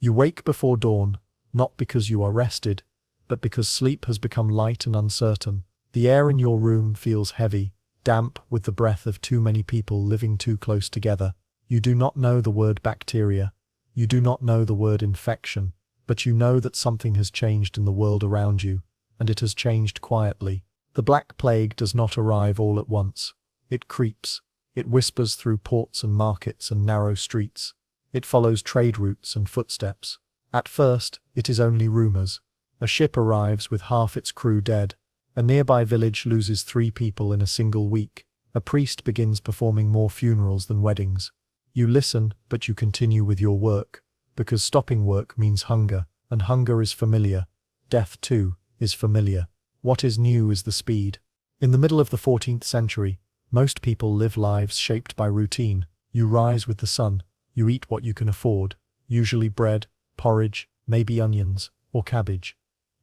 You wake before dawn, not because you are rested, but because sleep has become light and uncertain. The air in your room feels heavy, damp with the breath of too many people living too close together. You do not know the word bacteria. You do not know the word infection, but you know that something has changed in the world around you, and it has changed quietly. The Black Plague does not arrive all at once. It creeps. It whispers through ports and markets and narrow streets. It follows trade routes and footsteps. At first, it is only rumors. A ship arrives with half its crew dead. A nearby village loses 3 people in a single week. A priest begins performing more funerals than weddings. You listen, but you continue with your work, because stopping work means hunger, and hunger is familiar. Death, too, is familiar. What is new is the speed. In the middle of the 14th century, most people live lives shaped by routine. You rise with the sun. You eat what you can afford, usually bread, porridge, maybe onions, or cabbage.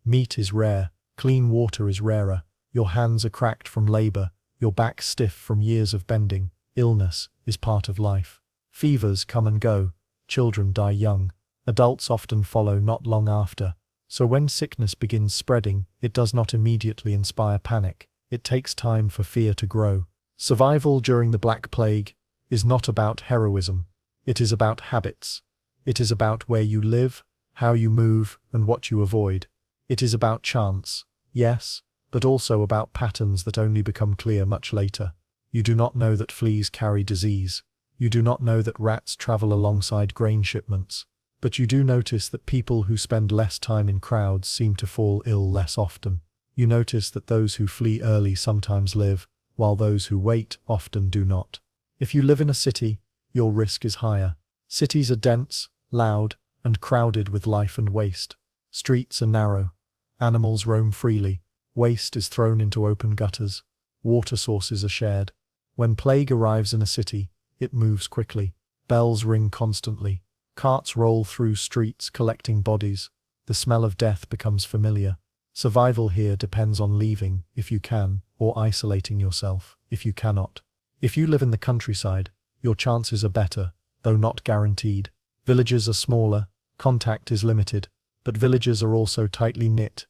Meat is rare. Clean water is rarer. Your hands are cracked from labor. Your back stiff from years of bending. Illness is part of life. Fevers come and go. Children die young. Adults often follow not long after. So when sickness begins spreading, it does not immediately inspire panic. It takes time for fear to grow. Survival during the Black Plague is not about heroism. It is about habits. It is about where you live, how you move, and what you avoid. It is about chance, yes, but also about patterns that only become clear much later. You do not know that fleas carry disease. You do not know that rats travel alongside grain shipments. But you do notice that people who spend less time in crowds seem to fall ill less often. You notice that those who flee early sometimes live, while those who wait often do not. If you live in a city, your risk is higher. Cities are dense, loud, and crowded with life and waste. Streets are narrow. Animals roam freely. Waste is thrown into open gutters. Water sources are shared. When plague arrives in a city, it moves quickly. Bells ring constantly. Carts roll through streets collecting bodies. The smell of death becomes familiar. Survival here depends on leaving, if you can, or isolating yourself, if you cannot. If you live in the countryside, your chances are better, though not guaranteed. Villages are smaller, contact is limited, but villages are also tightly knit.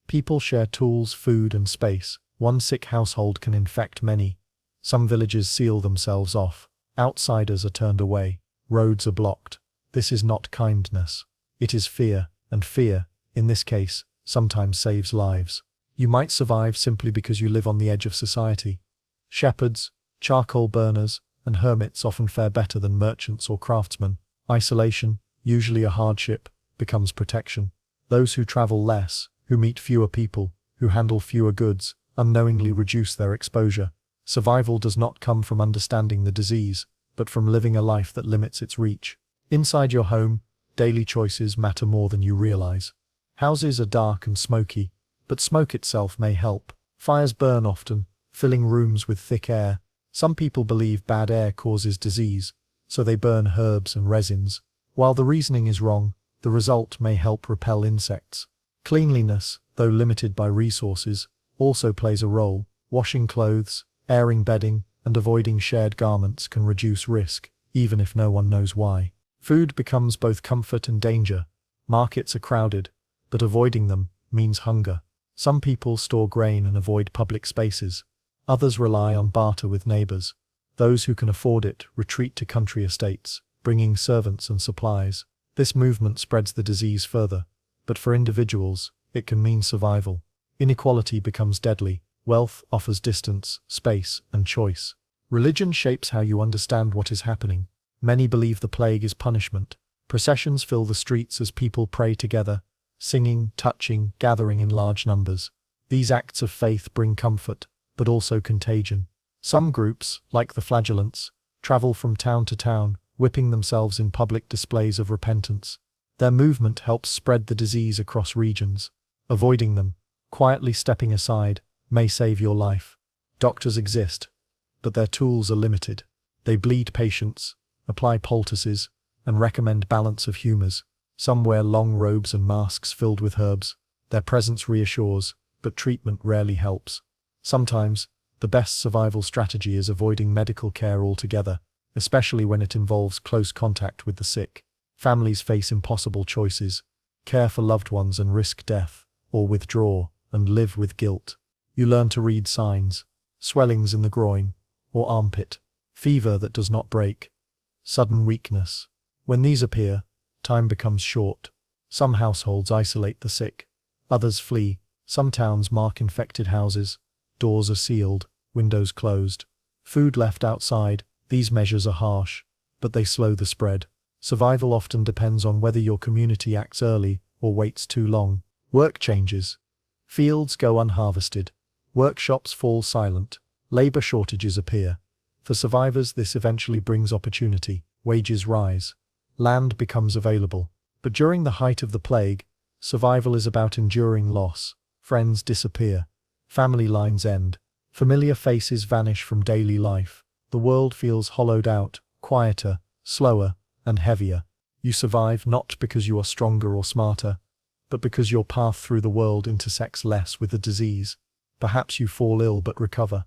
People share tools, food, and space. One sick household can infect many. Some villages seal themselves off. Outsiders are turned away. Roads are blocked. This is not kindness. It is fear, and fear, in this case, sometimes saves lives. You might survive simply because you live on the edge of society. Shepherds, charcoal burners, and hermits often fare better than merchants or craftsmen. Isolation, usually a hardship, becomes protection. Those who travel less, who meet fewer people, who handle fewer goods, unknowingly reduce their exposure. Survival does not come from understanding the disease, but from living a life that limits its reach. Inside your home, daily choices matter more than you realize. Houses are dark and smoky, but smoke itself may help. Fires burn often, filling rooms with thick air. Some people believe bad air causes disease, so they burn herbs and resins. While the reasoning is wrong, the result may help repel insects. Cleanliness, though limited by resources, also plays a role. Washing clothes, airing bedding, and avoiding shared garments can reduce risk, even if no one knows why. Food becomes both comfort and danger. Markets are crowded, but avoiding them means hunger. Some people store grain and avoid public spaces. Others rely on barter with neighbors. Those who can afford it retreat to country estates, bringing servants and supplies. This movement spreads the disease further, but for individuals, it can mean survival. Inequality becomes deadly. Wealth offers distance, space, and choice. Religion shapes how you understand what is happening. Many believe the plague is punishment. Processions fill the streets as people pray together, singing, touching, gathering in large numbers. These acts of faith bring comfort, but also contagion. Some groups, like the flagellants, travel from town to town, whipping themselves in public displays of repentance. Their movement helps spread the disease across regions. Avoiding them, quietly stepping aside, may save your life. Doctors exist, but their tools are limited. They bleed patients, apply poultices, and recommend balance of humors. Some wear long robes and masks filled with herbs. Their presence reassures, but treatment rarely helps. Sometimes, the best survival strategy is avoiding medical care altogether, especially when it involves close contact with the sick. Families face impossible choices: care for loved ones and risk death, or withdraw and live with guilt. You learn to read signs: swellings in the groin or armpit, fever that does not break, sudden weakness. When these appear, time becomes short. Some households isolate the sick, others flee. Some towns mark infected houses. Doors are sealed, windows closed, food left outside. These measures are harsh, but they slow the spread. Survival often depends on whether your community acts early or waits too long. Work changes. Fields go unharvested. Workshops fall silent. Labor shortages appear. For survivors, this eventually brings opportunity. Wages rise. Land becomes available. But during the height of the plague, survival is about enduring loss. Friends disappear. Family lines end. Familiar faces vanish from daily life. The world feels hollowed out, quieter, slower, and heavier. You survive not because you are stronger or smarter, but because your path through the world intersects less with the disease. Perhaps you fall ill but recover.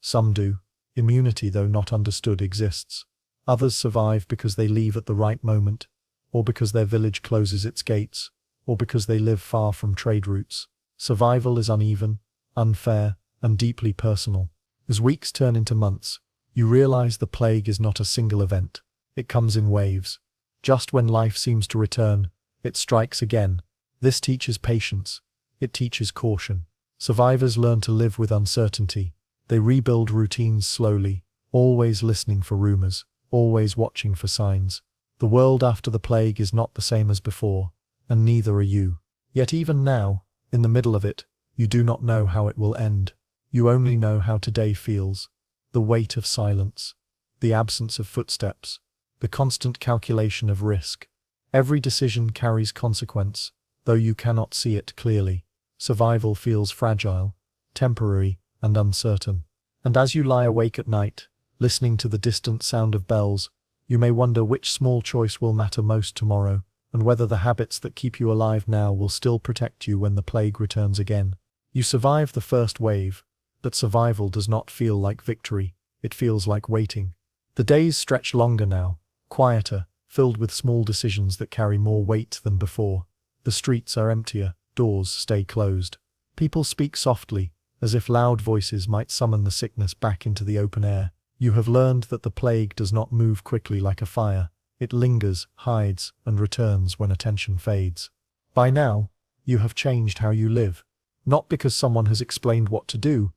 Some do. Immunity, though not understood, exists. Others survive because they leave at the right moment, or because their village closes its gates, or because they live far from trade routes. Survival is uneven, unfair, and deeply personal. As weeks turn into months, you realize the plague is not a single event. It comes in waves. Just when life seems to return, it strikes again. This teaches patience. It teaches caution. Survivors learn to live with uncertainty. They rebuild routines slowly, always listening for rumors, always watching for signs. The world after the plague is not the same as before, and neither are you. Yet even now, in the middle of it, you do not know how it will end. You only know how today feels. The weight of silence, the absence of footsteps, the constant calculation of risk. Every decision carries consequence, though you cannot see it clearly. Survival feels fragile, temporary, and uncertain. And as you lie awake at night, listening to the distant sound of bells, you may wonder which small choice will matter most tomorrow, and whether the habits that keep you alive now will still protect you when the plague returns again. You survive the first wave, but survival does not feel like victory. It feels like waiting. The days stretch longer now, quieter, filled with small decisions that carry more weight than before. The streets are emptier, doors stay closed. People speak softly, as if loud voices might summon the sickness back into the open air. You have learned that the plague does not move quickly like a fire. It lingers, hides, and returns when attention fades. By now, you have changed how you live. Not because someone has explained what to do,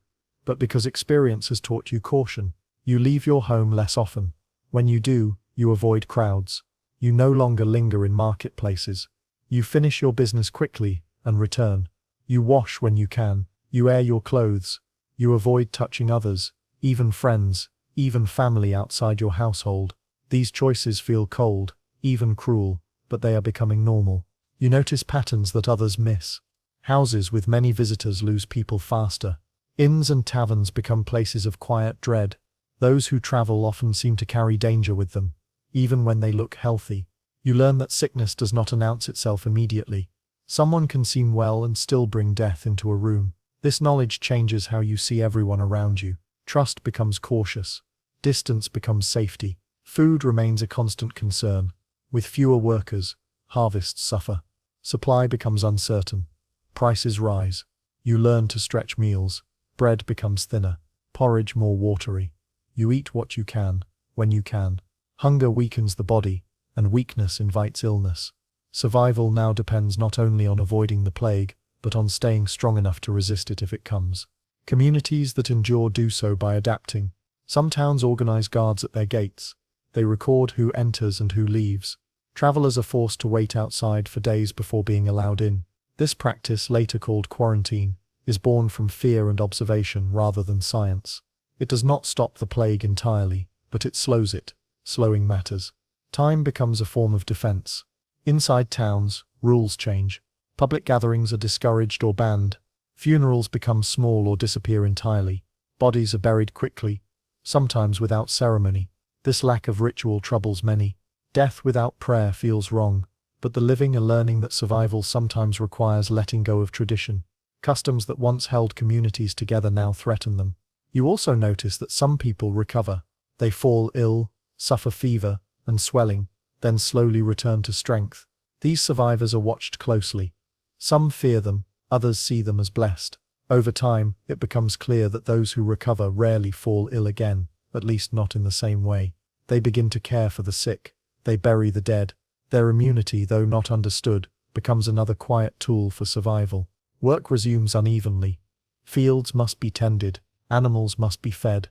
but because experience has taught you caution. You leave your home less often. When you do, you avoid crowds. You no longer linger in marketplaces. You finish your business quickly and return. You wash when you can. You air your clothes. You avoid touching others, even friends, even family outside your household. These choices feel cold, even cruel, but they are becoming normal. You notice patterns that others miss. Houses with many visitors lose people faster. Inns and taverns become places of quiet dread. Those who travel often seem to carry danger with them, even when they look healthy. You learn that sickness does not announce itself immediately. Someone can seem well and still bring death into a room. This knowledge changes how you see everyone around you. Trust becomes cautious. Distance becomes safety. Food remains a constant concern. With fewer workers, harvests suffer. Supply becomes uncertain. Prices rise. You learn to stretch meals. Bread becomes thinner. Porridge more watery. You eat what you can, when you can. Hunger weakens the body, and weakness invites illness. Survival now depends not only on avoiding the plague, but on staying strong enough to resist it if it comes. Communities that endure do so by adapting. Some towns organize guards at their gates. They record who enters and who leaves. Travelers are forced to wait outside for days before being allowed in. This practice, later called quarantine, is born from fear and observation rather than science. It does not stop the plague entirely, but it slows it. Slowing matters. Time becomes a form of defense. Inside towns, rules change. Public gatherings are discouraged or banned. Funerals become small or disappear entirely. Bodies are buried quickly, sometimes without ceremony. This lack of ritual troubles many. Death without prayer feels wrong, but the living are learning that survival sometimes requires letting go of tradition. Customs that once held communities together now threaten them. You also notice that some people recover. They fall ill, suffer fever and swelling, then slowly return to strength. These survivors are watched closely. Some fear them, others see them as blessed. Over time, it becomes clear that those who recover rarely fall ill again, at least not in the same way. They begin to care for the sick. They bury the dead. Their immunity, though not understood, becomes another quiet tool for survival. Work resumes unevenly. Fields must be tended. Animals must be fed.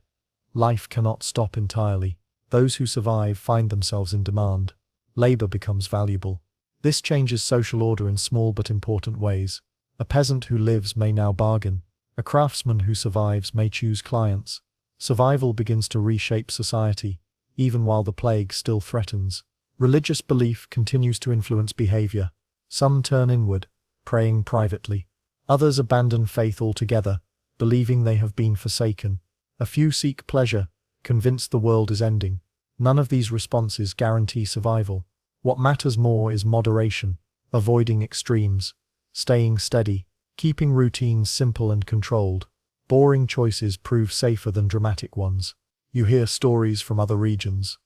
Life cannot stop entirely. Those who survive find themselves in demand. Labor becomes valuable. This changes social order in small but important ways. A peasant who lives may now bargain. A craftsman who survives may choose clients. Survival begins to reshape society, even while the plague still threatens. Religious belief continues to influence behavior. Some turn inward, praying privately. Others abandon faith altogether, believing they have been forsaken. A few seek pleasure, convinced the world is ending. None of these responses guarantee survival. What matters more is moderation, avoiding extremes, staying steady, keeping routines simple and controlled. Boring choices prove safer than dramatic ones. You hear stories from other regions.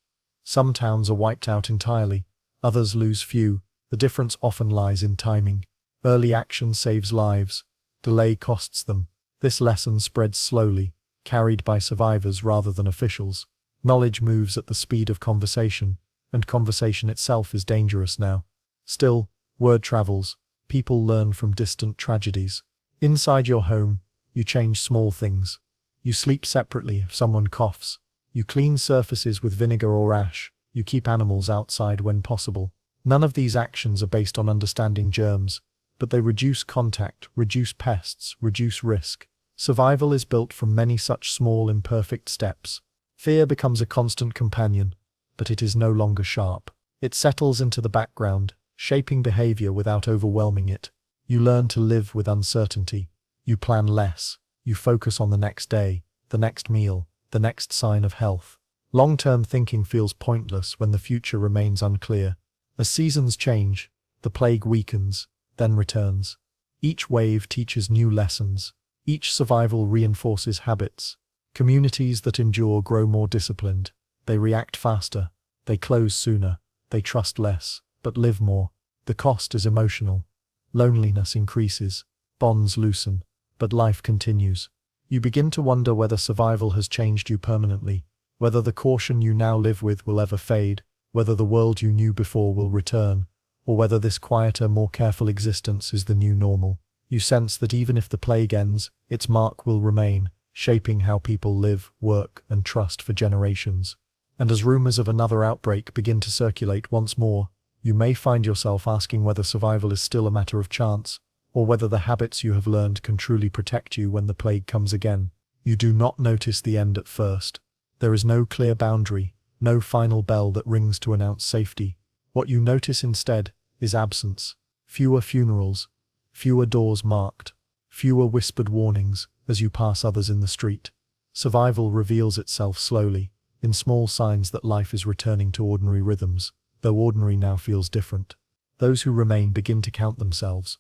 Some towns are wiped out entirely, others lose few. The difference often lies in timing. Early action saves lives, delay costs them. This lesson spreads slowly, carried by survivors rather than officials. Knowledge moves at the speed of conversation, and conversation itself is dangerous now. Still, word travels. People learn from distant tragedies. Inside your home, you change small things. You sleep separately if someone coughs. You clean surfaces with vinegar or ash. You keep animals outside when possible. None of these actions are based on understanding germs, but they reduce contact, reduce pests, reduce risk. Survival is built from many such small, imperfect steps. Fear becomes a constant companion, but it is no longer sharp. It settles into the background, shaping behavior without overwhelming it. You learn to live with uncertainty. You plan less. You focus on the next day, the next meal, the next sign of health. Long-term thinking feels pointless when the future remains unclear. As seasons change, the plague weakens, then returns. Each wave teaches new lessons. Each survival reinforces habits. Communities that endure grow more disciplined. They react faster. They close sooner. They trust less, but live more. The cost is emotional. Loneliness increases. Bonds loosen. But life continues. You begin to wonder whether survival has changed you permanently, whether the caution you now live with will ever fade, whether the world you knew before will return, or whether this quieter, more careful existence is the new normal. You sense that even if the plague ends, its mark will remain, shaping how people live, work, and trust for generations. And as rumors of another outbreak begin to circulate once more, you may find yourself asking whether survival is still a matter of chance, or whether the habits you have learned can truly protect you when the plague comes again. You do not notice the end at first. There is no clear boundary, no final bell that rings to announce safety. What you notice instead is absence. Fewer funerals, fewer doors marked, fewer whispered warnings as you pass others in the street. Survival reveals itself slowly, in small signs that life is returning to ordinary rhythms, though ordinary now feels different. Those who remain begin to count themselves.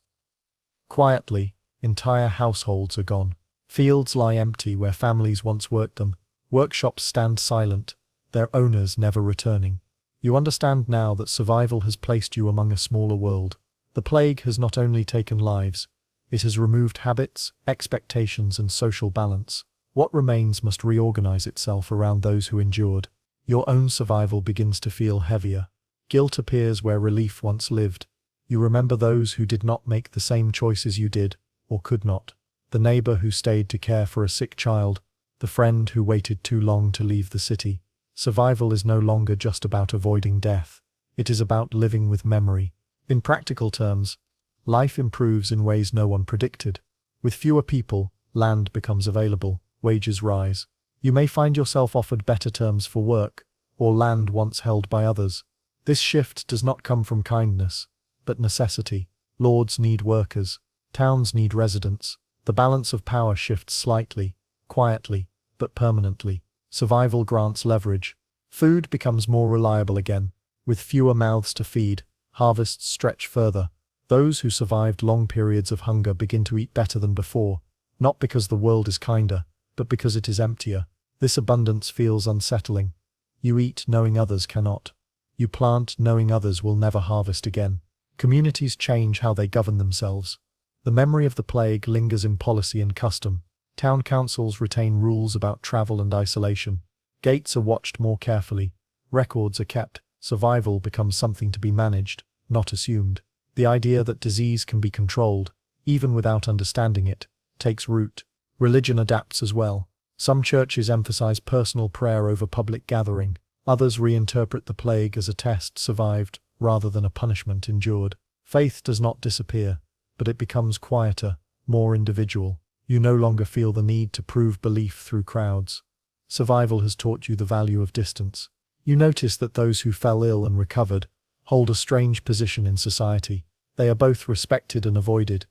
Quietly, entire households are gone. Fields lie empty where families once worked them. Workshops stand silent, their owners never returning. You understand now that survival has placed you among a smaller world. The plague has not only taken lives, it has removed habits, expectations, and social balance. What remains must reorganize itself around those who endured. Your own survival begins to feel heavier. Guilt appears where relief once lived. You remember those who did not make the same choices you did, or could not. The neighbor who stayed to care for a sick child, the friend who waited too long to leave the city. Survival is no longer just about avoiding death. It is about living with memory. In practical terms, life improves in ways no one predicted. With fewer people, land becomes available, wages rise. You may find yourself offered better terms for work, or land once held by others. This shift does not come from kindness, but necessity. Lords need workers. Towns need residents. The balance of power shifts slightly, quietly, but permanently. Survival grants leverage. Food becomes more reliable again. With fewer mouths to feed, harvests stretch further. Those who survived long periods of hunger begin to eat better than before, not because the world is kinder, but because it is emptier. This abundance feels unsettling. You eat knowing others cannot. You plant knowing others will never harvest again. Communities change how they govern themselves. The memory of the plague lingers in policy and custom. Town councils retain rules about travel and isolation. Gates are watched more carefully. Records are kept. Survival becomes something to be managed, not assumed. The idea that disease can be controlled, even without understanding it, takes root. Religion adapts as well. Some churches emphasize personal prayer over public gathering. Others reinterpret the plague as a test survived rather than a punishment endured. Faith does not disappear, but it becomes quieter, more individual. You no longer feel the need to prove belief through crowds. Survival has taught you the value of distance. You notice that those who fell ill and recovered hold a strange position in society. They are both respected and avoided.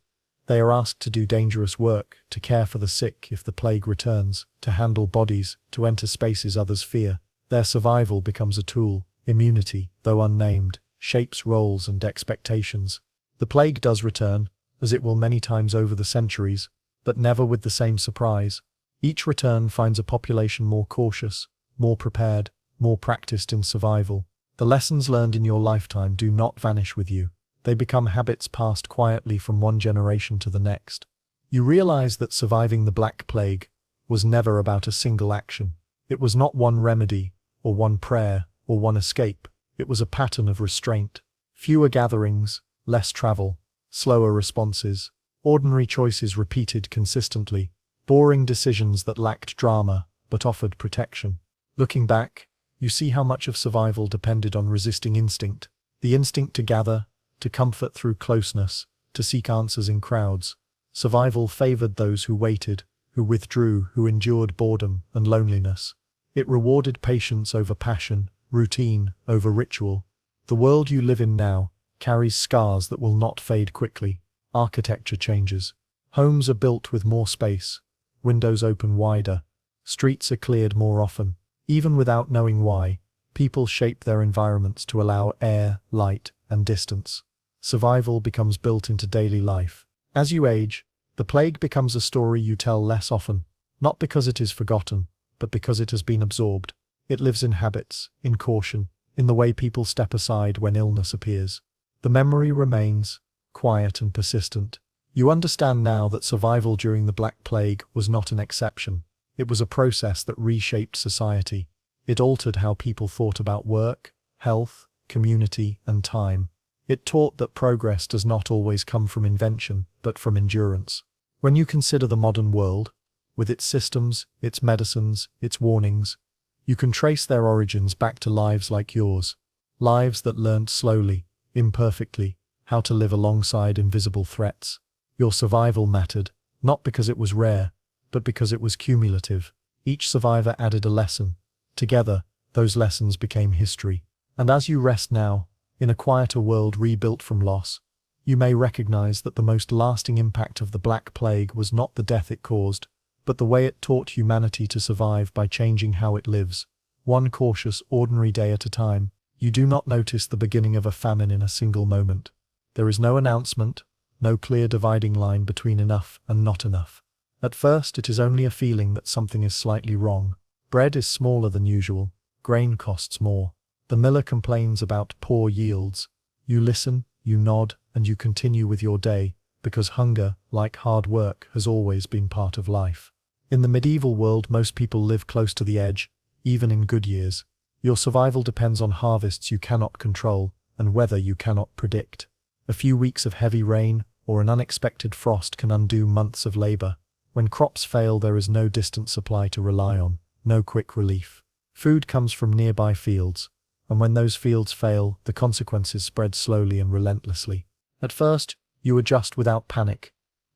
They are asked to do dangerous work, to care for the sick if the plague returns, to handle bodies, to enter spaces others fear. Their survival becomes a tool. Immunity, though unnamed, shapes roles and expectations. The plague does return, as it will many times over the centuries, but never with the same surprise. Each return finds a population more cautious, more prepared, more practiced in survival. The lessons learned in your lifetime do not vanish with you. They become habits passed quietly from one generation to the next. You realize that surviving the Black Plague was never about a single action. It was not one remedy, or one prayer, or one escape. It was a pattern of restraint. Fewer gatherings, less travel, slower responses, ordinary choices repeated consistently, boring decisions that lacked drama but offered protection. Looking back, you see how much of survival depended on resisting instinct. The instinct to gather, to comfort through closeness, to seek answers in crowds. Survival favored those who waited, who withdrew, who endured boredom and loneliness. It rewarded patience over passion, routine over ritual. The world you live in now carries scars that will not fade quickly. Architecture changes. Homes are built with more space. Windows open wider. Streets are cleared more often. Even without knowing why, people shape their environments to allow air, light, and distance. Survival becomes built into daily life. As you age, the plague becomes a story you tell less often, not because it is forgotten, but because it has been absorbed. It lives in habits, in caution, in the way people step aside when illness appears. The memory remains, quiet and persistent. You understand now that survival during the Black Plague was not an exception. It was a process that reshaped society. It altered how people thought about work, health, community, and time. It taught that progress does not always come from invention, but from endurance. When you consider the modern world, with its systems, its medicines, its warnings, you can trace their origins back to lives like yours. Lives that learned slowly, imperfectly, how to live alongside invisible threats. Your survival mattered, not because it was rare, but because it was cumulative. Each survivor added a lesson. Together, those lessons became history. And as you rest now, in a quieter world rebuilt from loss, you may recognize that the most lasting impact of the Black Plague was not the death it caused, but the way it taught humanity to survive by changing how it lives. One cautious, ordinary day at a time. You do not notice the beginning of a famine in a single moment. There is no announcement, no clear dividing line between enough and not enough. At first, it is only a feeling that something is slightly wrong. Bread is smaller than usual. Grain costs more. The miller complains about poor yields. You listen, you nod, and you continue with your day, because hunger, like hard work, has always been part of life. In the medieval world, most people live close to the edge, even in good years. Your survival depends on harvests you cannot control, and weather you cannot predict. A few weeks of heavy rain, or an unexpected frost can undo months of labor. When crops fail, there is no distant supply to rely on, no quick relief. Food comes from nearby fields, and when those fields fail, the consequences spread slowly and relentlessly. At first, you adjust without panic.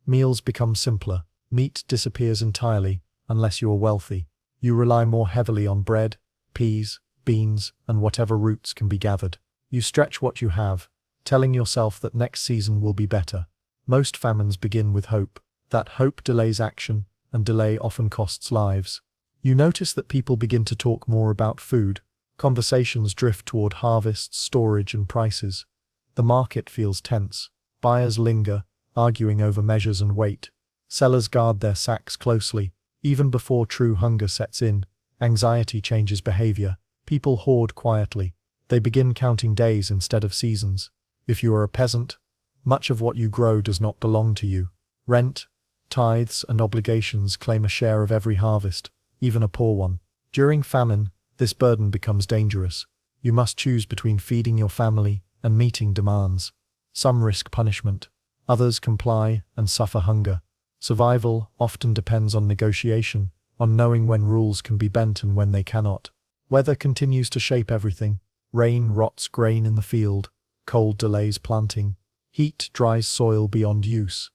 Meals become simpler. Meat disappears entirely, unless you are wealthy. You rely more heavily on bread, peas, beans, and whatever roots can be gathered. You stretch what you have, telling yourself that next season will be better. Most famines begin with hope. That hope delays action, and delay often costs lives. You notice that people begin to talk more about food. Conversations drift toward harvests, storage, and prices. The market feels tense. Buyers linger, arguing over measures and weight. Sellers guard their sacks closely. Even before true hunger sets in, anxiety changes behavior. People hoard quietly. They begin counting days instead of seasons. If you are a peasant, much of what you grow does not belong to you. Rent, tithes, and obligations claim a share of every harvest, even a poor one. During famine, this burden becomes dangerous. You must choose between feeding your family and meeting demands. Some risk punishment. Others comply and suffer hunger. Survival often depends on negotiation, on knowing when rules can be bent and when they cannot. Weather continues to shape everything. Rain rots grain in the field. Cold delays planting. Heat dries soil beyond use.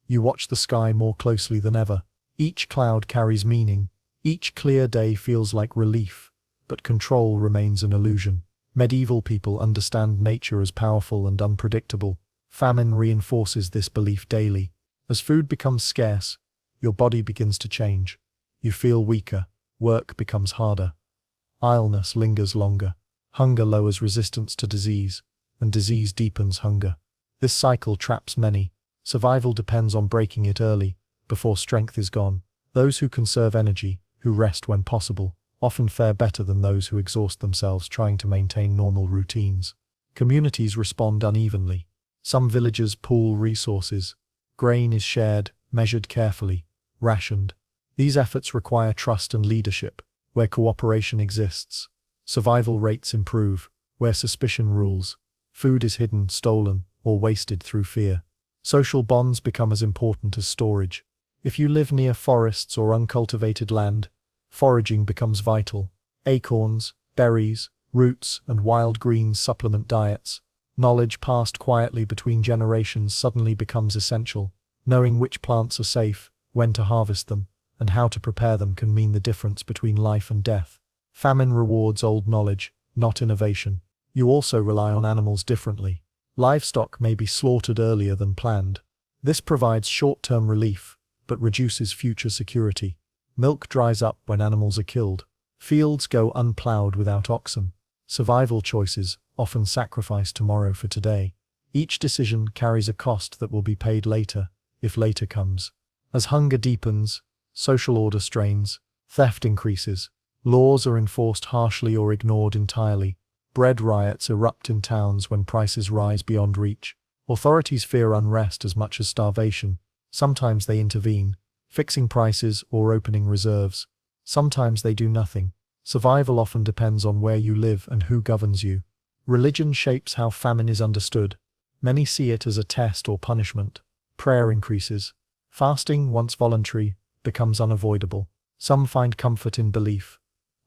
You watch the sky more closely than ever. Each cloud carries meaning. Each clear day feels like relief, but control remains an illusion. Medieval people understand nature as powerful and unpredictable. Famine reinforces this belief daily. As food becomes scarce, your body begins to change. You feel weaker, work becomes harder. Idleness lingers longer. Hunger lowers resistance to disease, and disease deepens hunger. This cycle traps many. Survival depends on breaking it early, before strength is gone. Those who conserve energy, who rest when possible, often fare better than those who exhaust themselves trying to maintain normal routines. Communities respond unevenly. Some villages pool resources. Grain is shared, measured carefully, rationed. These efforts require trust and leadership. Where cooperation exists, survival rates improve. Where suspicion rules, food is hidden, stolen, or wasted through fear. Social bonds become as important as storage. If you live near forests or uncultivated land, foraging becomes vital. Acorns, berries, roots, and wild greens supplement diets. Knowledge passed quietly between generations suddenly becomes essential. Knowing which plants are safe, when to harvest them, and how to prepare them can mean the difference between life and death. Famine rewards old knowledge, not innovation. You also rely on animals differently. Livestock may be slaughtered earlier than planned. This provides short-term relief, but reduces future security. Milk dries up when animals are killed. Fields go unplowed without oxen. Survival choices often sacrifice tomorrow for today. Each decision carries a cost that will be paid later, if later comes. As hunger deepens, social order strains, theft increases. Laws are enforced harshly or ignored entirely. Bread riots erupt in towns when prices rise beyond reach. Authorities fear unrest as much as starvation. Sometimes they intervene, fixing prices or opening reserves. Sometimes they do nothing. Survival often depends on where you live and who governs you. Religion shapes how famine is understood. Many see it as a test or punishment. Prayer increases. Fasting, once voluntary, becomes unavoidable. Some find comfort in belief.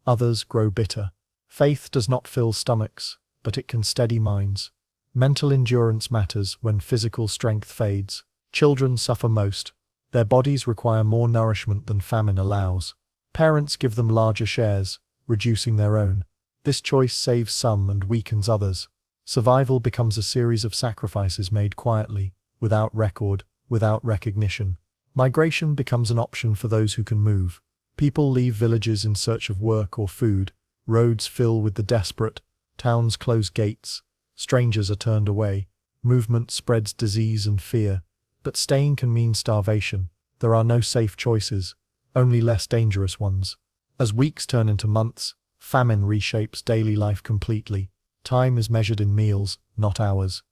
Others grow bitter. Faith does not fill stomachs, but it can steady minds. Mental endurance matters when physical strength fades. Children suffer most. Their bodies require more nourishment than famine allows. Parents give them larger shares, reducing their own. This choice saves some and weakens others. Survival becomes a series of sacrifices made quietly, without record, without recognition. Migration becomes an option for those who can move. People leave villages in search of work or food. Roads fill with the desperate. Towns close gates. Strangers are turned away. Movement spreads disease and fear. But staying can mean starvation. There are no safe choices, only less dangerous ones. As weeks turn into months, famine reshapes daily life completely. Time is measured in meals, not hours.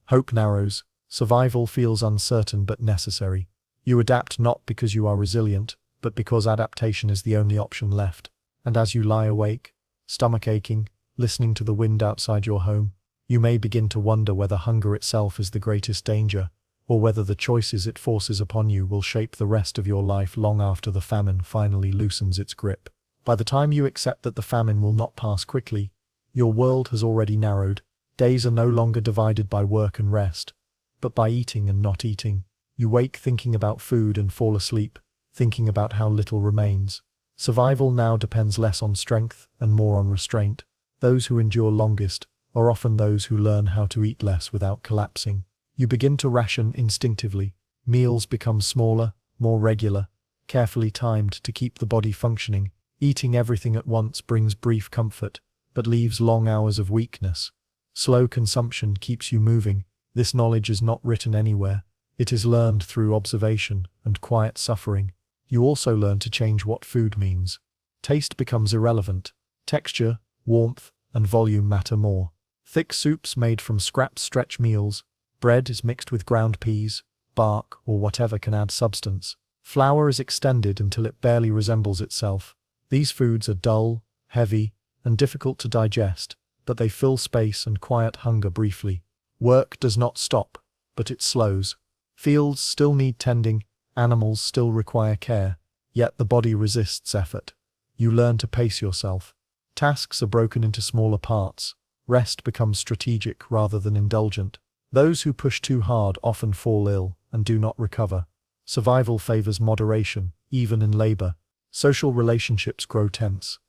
Hope narrows. Survival feels uncertain but necessary. You adapt not because you are resilient, but because adaptation is the only option left. And as you lie awake, stomach aching, listening to the wind outside your home, you may begin to wonder whether hunger itself is the greatest danger, or whether the choices it forces upon you will shape the rest of your life long after the famine finally loosens its grip. By the time you accept that the famine will not pass quickly, your world has already narrowed. Days are no longer divided by work and rest, but by eating and not eating. You wake thinking about food and fall asleep, thinking about how little remains. Survival now depends less on strength and more on restraint. Those who endure longest are often those who learn how to eat less without collapsing. You begin to ration instinctively. Meals become smaller, more regular, carefully timed to keep the body functioning. Eating everything at once brings brief comfort, but leaves long hours of weakness. Slow consumption keeps you moving. This knowledge is not written anywhere. It is learned through observation and quiet suffering. You also learn to change what food means. Taste becomes irrelevant. Texture, warmth, and volume matter more. Thick soups made from scraps stretch meals. Bread is mixed with ground peas, bark, or whatever can add substance. Flour is extended until it barely resembles itself. These foods are dull, heavy, and difficult to digest, but they fill space and quiet hunger briefly. Work does not stop, but it slows. Fields still need tending, animals still require care, yet the body resists effort. You learn to pace yourself. Tasks are broken into smaller parts. Rest becomes strategic rather than indulgent. Those who push too hard often fall ill and do not recover. Survival favors moderation, even in labor. Social relationships grow tense.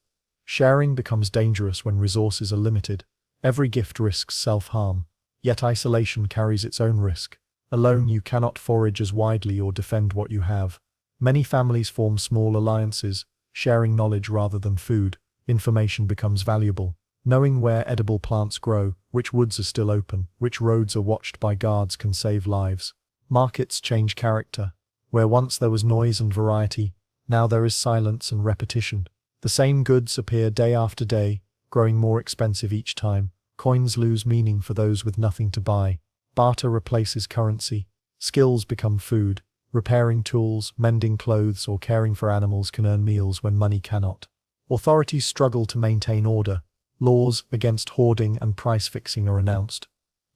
Sharing becomes dangerous when resources are limited. Every gift risks self-harm. Yet isolation carries its own risk. Alone you cannot forage as widely or defend what you have. Many families form small alliances, sharing knowledge rather than food. Information becomes valuable. Knowing where edible plants grow, which woods are still open, which roads are watched by guards can save lives. Markets change character. Where once there was noise and variety, now there is silence and repetition. The same goods appear day after day, growing more expensive each time. Coins lose meaning for those with nothing to buy. Barter replaces currency. Skills become food. Repairing tools, mending clothes, or caring for animals can earn meals when money cannot. Authorities struggle to maintain order. Laws against hoarding and price fixing are announced.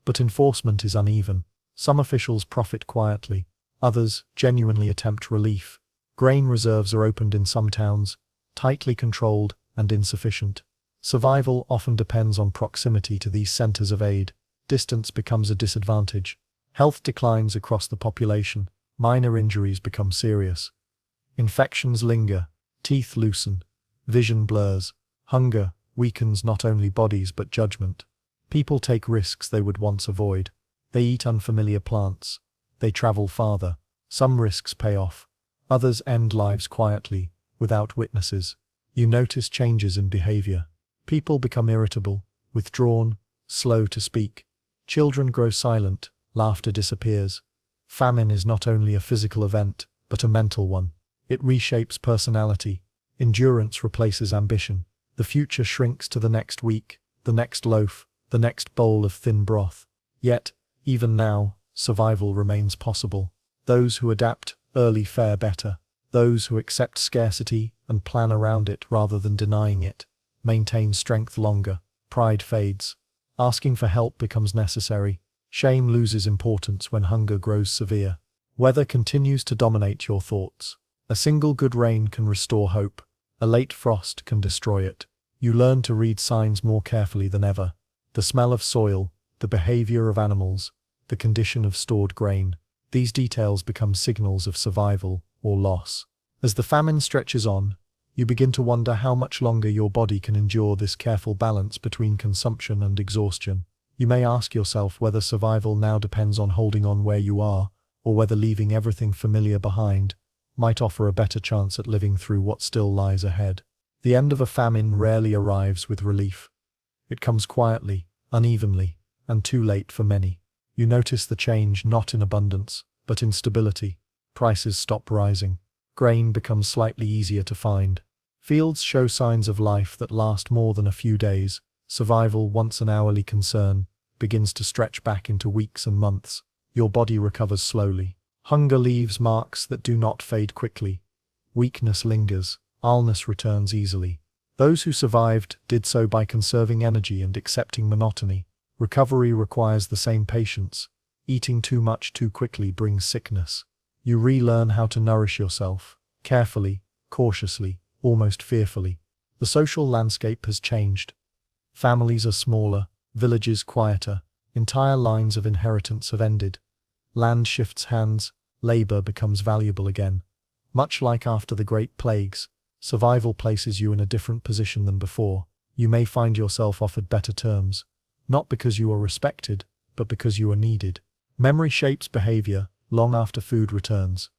But enforcement is uneven. Some officials profit quietly. Others genuinely attempt relief. Grain reserves are opened in some towns, tightly controlled and insufficient. Survival often depends on proximity to these centers of aid. Distance becomes a disadvantage. Health declines across the population. Minor injuries become serious. Infections linger. Teeth loosen. Vision blurs. Hunger weakens not only bodies but judgment. People take risks they would once avoid. They eat unfamiliar plants. They travel farther. Some risks pay off. Others end lives quietly, without witnesses. You notice changes in behavior. People become irritable, withdrawn, slow to speak. Children grow silent, laughter disappears. Famine is not only a physical event, but a mental one. It reshapes personality. Endurance replaces ambition. The future shrinks to the next week, the next loaf, the next bowl of thin broth. Yet, even now, survival remains possible. Those who adapt early fare better. Those who accept scarcity and plan around it rather than denying it maintain strength longer. Pride fades. Asking for help becomes necessary. Shame loses importance when hunger grows severe. Weather continues to dominate your thoughts. A single good rain can restore hope. A late frost can destroy it. You learn to read signs more carefully than ever. The smell of soil, the behavior of animals, the condition of stored grain. These details become signals of survival or loss. As the famine stretches on, you begin to wonder how much longer your body can endure this careful balance between consumption and exhaustion. You may ask yourself whether survival now depends on holding on where you are, or whether leaving everything familiar behind might offer a better chance at living through what still lies ahead. The end of a famine rarely arrives with relief. It comes quietly, unevenly, and too late for many. You notice the change not in abundance, but in stability. Prices stop rising. Grain becomes slightly easier to find. Fields show signs of life that last more than a few days. Survival, once an hourly concern, begins to stretch back into weeks and months. Your body recovers slowly. Hunger leaves marks that do not fade quickly. Weakness lingers. Illness returns easily. Those who survived did so by conserving energy and accepting monotony. Recovery requires the same patience. Eating too much too quickly brings sickness. You relearn how to nourish yourself, carefully, cautiously, almost fearfully. The social landscape has changed. Families are smaller, villages quieter, entire lines of inheritance have ended. Land shifts hands, labor becomes valuable again. Much like after the Great Plagues, survival places you in a different position than before. You may find yourself offered better terms, not because you are respected, but because you are needed. Memory shapes behavior long after food returns.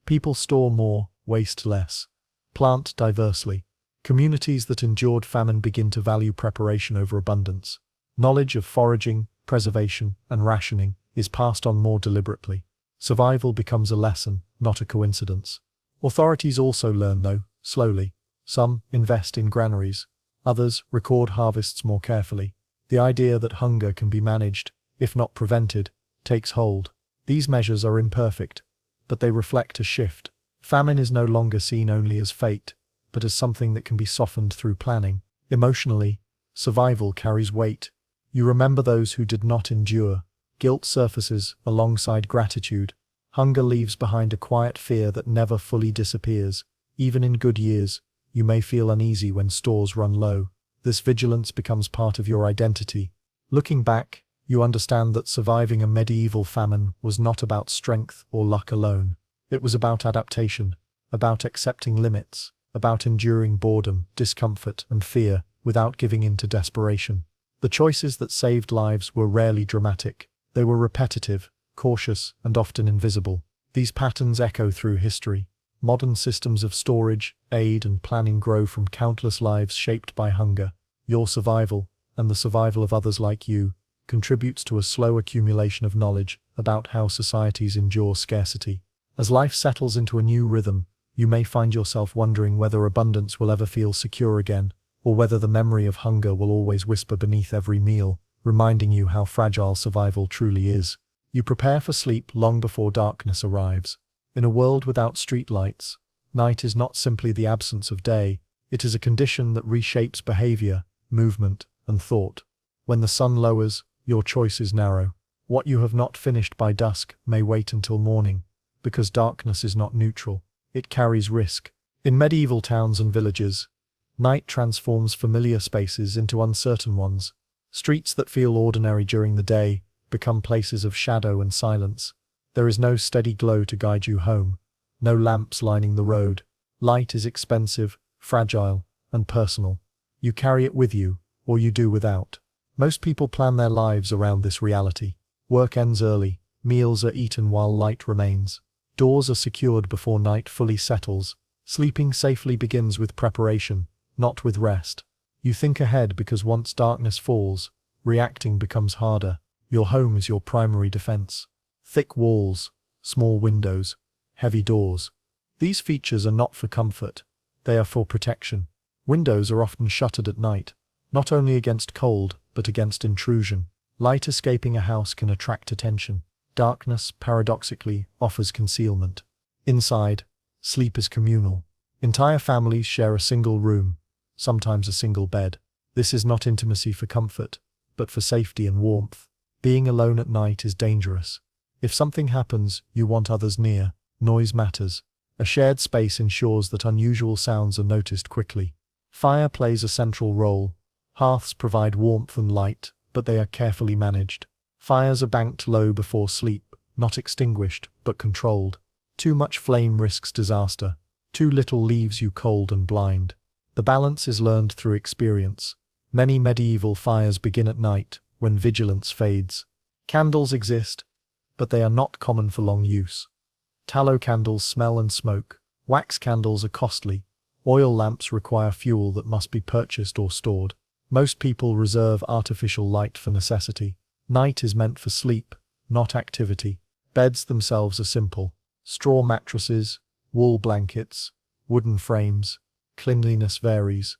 People store more, waste less. Plant diversely. Communities that endured famine begin to value preparation over abundance. Knowledge of foraging, preservation, and rationing is passed on more deliberately. Survival becomes a lesson, not a coincidence. Authorities also learn, though, slowly. Some invest in granaries. Others record harvests more carefully. The idea that hunger can be managed, if not prevented, takes hold. These measures are imperfect, but they reflect a shift. Famine is no longer seen only as fate, but as something that can be softened through planning. Emotionally, survival carries weight. You remember those who did not endure. Guilt surfaces alongside gratitude. Hunger leaves behind a quiet fear that never fully disappears. Even in good years, you may feel uneasy when stores run low. This vigilance becomes part of your identity. Looking back, you understand that surviving a medieval famine was not about strength or luck alone. It was about adaptation, about accepting limits, about enduring boredom, discomfort, and fear without giving in to desperation. The choices that saved lives were rarely dramatic. They were repetitive, cautious, and often invisible. These patterns echo through history. Modern systems of storage, aid, and planning grow from countless lives shaped by hunger. Your survival, and the survival of others like you, contributes to a slow accumulation of knowledge about how societies endure scarcity. As life settles into a new rhythm, you may find yourself wondering whether abundance will ever feel secure again, or whether the memory of hunger will always whisper beneath every meal, reminding you how fragile survival truly is. You prepare for sleep long before darkness arrives. In a world without streetlights, night is not simply the absence of day, it is a condition that reshapes behavior, movement, and thought. When the sun lowers, your choice is narrow. What you have not finished by dusk may wait until morning, because darkness is not neutral. It carries risk. In medieval towns and villages, night transforms familiar spaces into uncertain ones. Streets that feel ordinary during the day become places of shadow and silence. There is no steady glow to guide you home, no lamps lining the road. Light is expensive, fragile, and personal. You carry it with you, or you do without. Most people plan their lives around this reality. Work ends early, meals are eaten while light remains. Doors are secured before night fully settles. Sleeping safely begins with preparation, not with rest. You think ahead because once darkness falls, reacting becomes harder. Your home is your primary defense. Thick walls, small windows, heavy doors. These features are not for comfort, they are for protection. Windows are often shuttered at night, not only against cold, but against intrusion. Light escaping a house can attract attention. Darkness, paradoxically, offers concealment. Inside, sleep is communal. Entire families share a single room, sometimes a single bed. This is not intimacy for comfort, but for safety and warmth. Being alone at night is dangerous. If something happens, you want others near. Noise matters. A shared space ensures that unusual sounds are noticed quickly. Fire plays a central role. Hearths provide warmth and light, but they are carefully managed. Fires are banked low before sleep, not extinguished, but controlled. Too much flame risks disaster. Too little leaves you cold and blind. The balance is learned through experience. Many medieval fires begin at night, when vigilance fades. Candles exist, but they are not common for long use. Tallow candles smell and smoke. Wax candles are costly. Oil lamps require fuel that must be purchased or stored. Most people reserve artificial light for necessity. Night is meant for sleep, not activity. Beds themselves are simple. Straw mattresses, wool blankets, wooden frames. Cleanliness varies.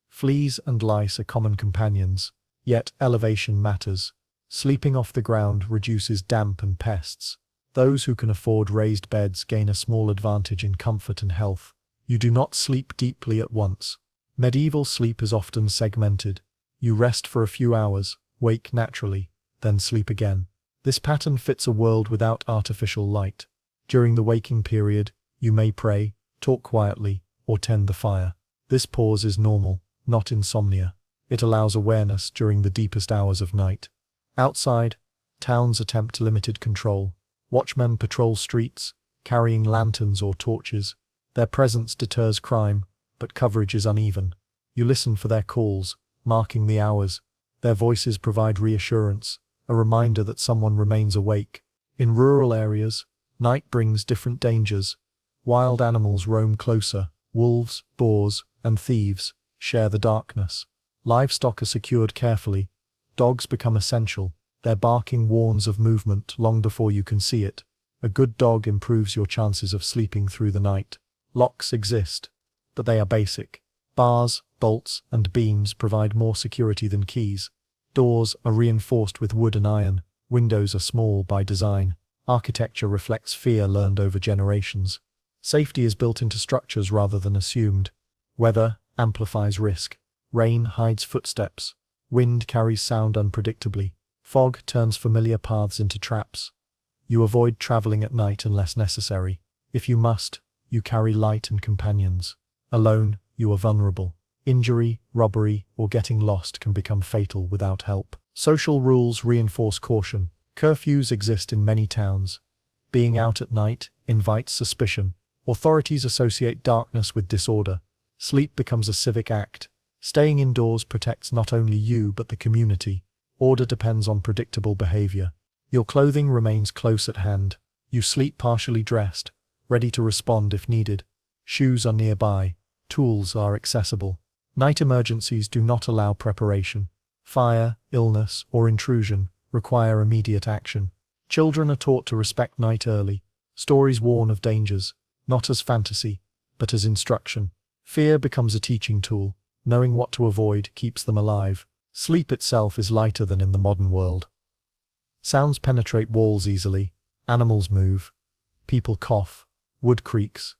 Fleas and lice are common companions, yet elevation matters. Sleeping off the ground reduces damp and pests. Those who can afford raised beds gain a small advantage in comfort and health. You do not sleep deeply at once. Medieval sleep is often segmented. You rest for a few hours, wake naturally, then sleep again. This pattern fits a world without artificial light. During the waking period, you may pray, talk quietly, or tend the fire. This pause is normal, not insomnia. It allows awareness during the deepest hours of night. Outside, towns attempt limited control. Watchmen patrol streets, carrying lanterns or torches. Their presence deters crime, but coverage is uneven. You listen for their calls, marking the hours. Their voices provide reassurance, a reminder that someone remains awake. In rural areas, night brings different dangers. Wild animals roam closer. Wolves, boars, and thieves share the darkness. Livestock are secured carefully. Dogs become essential. Their barking warns of movement long before you can see it. A good dog improves your chances of sleeping through the night. Locks exist, but they are basic. Bars, bolts, and beams provide more security than keys. Doors are reinforced with wood and iron. Windows are small by design. Architecture reflects fear learned over generations. Safety is built into structures rather than assumed. Weather amplifies risk. Rain hides footsteps. Wind carries sound unpredictably. Fog turns familiar paths into traps. You avoid traveling at night unless necessary. If you must, you carry light and companions. Alone, you are vulnerable. Injury, robbery, or getting lost can become fatal without help. Social rules reinforce caution. Curfews exist in many towns. Being out at night invites suspicion. Authorities associate darkness with disorder. Sleep becomes a civic act. Staying indoors protects not only you but the community. Order depends on predictable behavior. Your clothing remains close at hand. You sleep partially dressed, ready to respond if needed. Shoes are nearby. Tools are accessible. Night emergencies do not allow preparation. Fire, illness, or intrusion require immediate action. Children are taught to respect night early. Stories warn of dangers, not as fantasy, but as instruction. Fear becomes a teaching tool. Knowing what to avoid keeps them alive. Sleep itself is lighter than in the modern world. Sounds penetrate walls easily. Animals move. People cough. Wood creaks.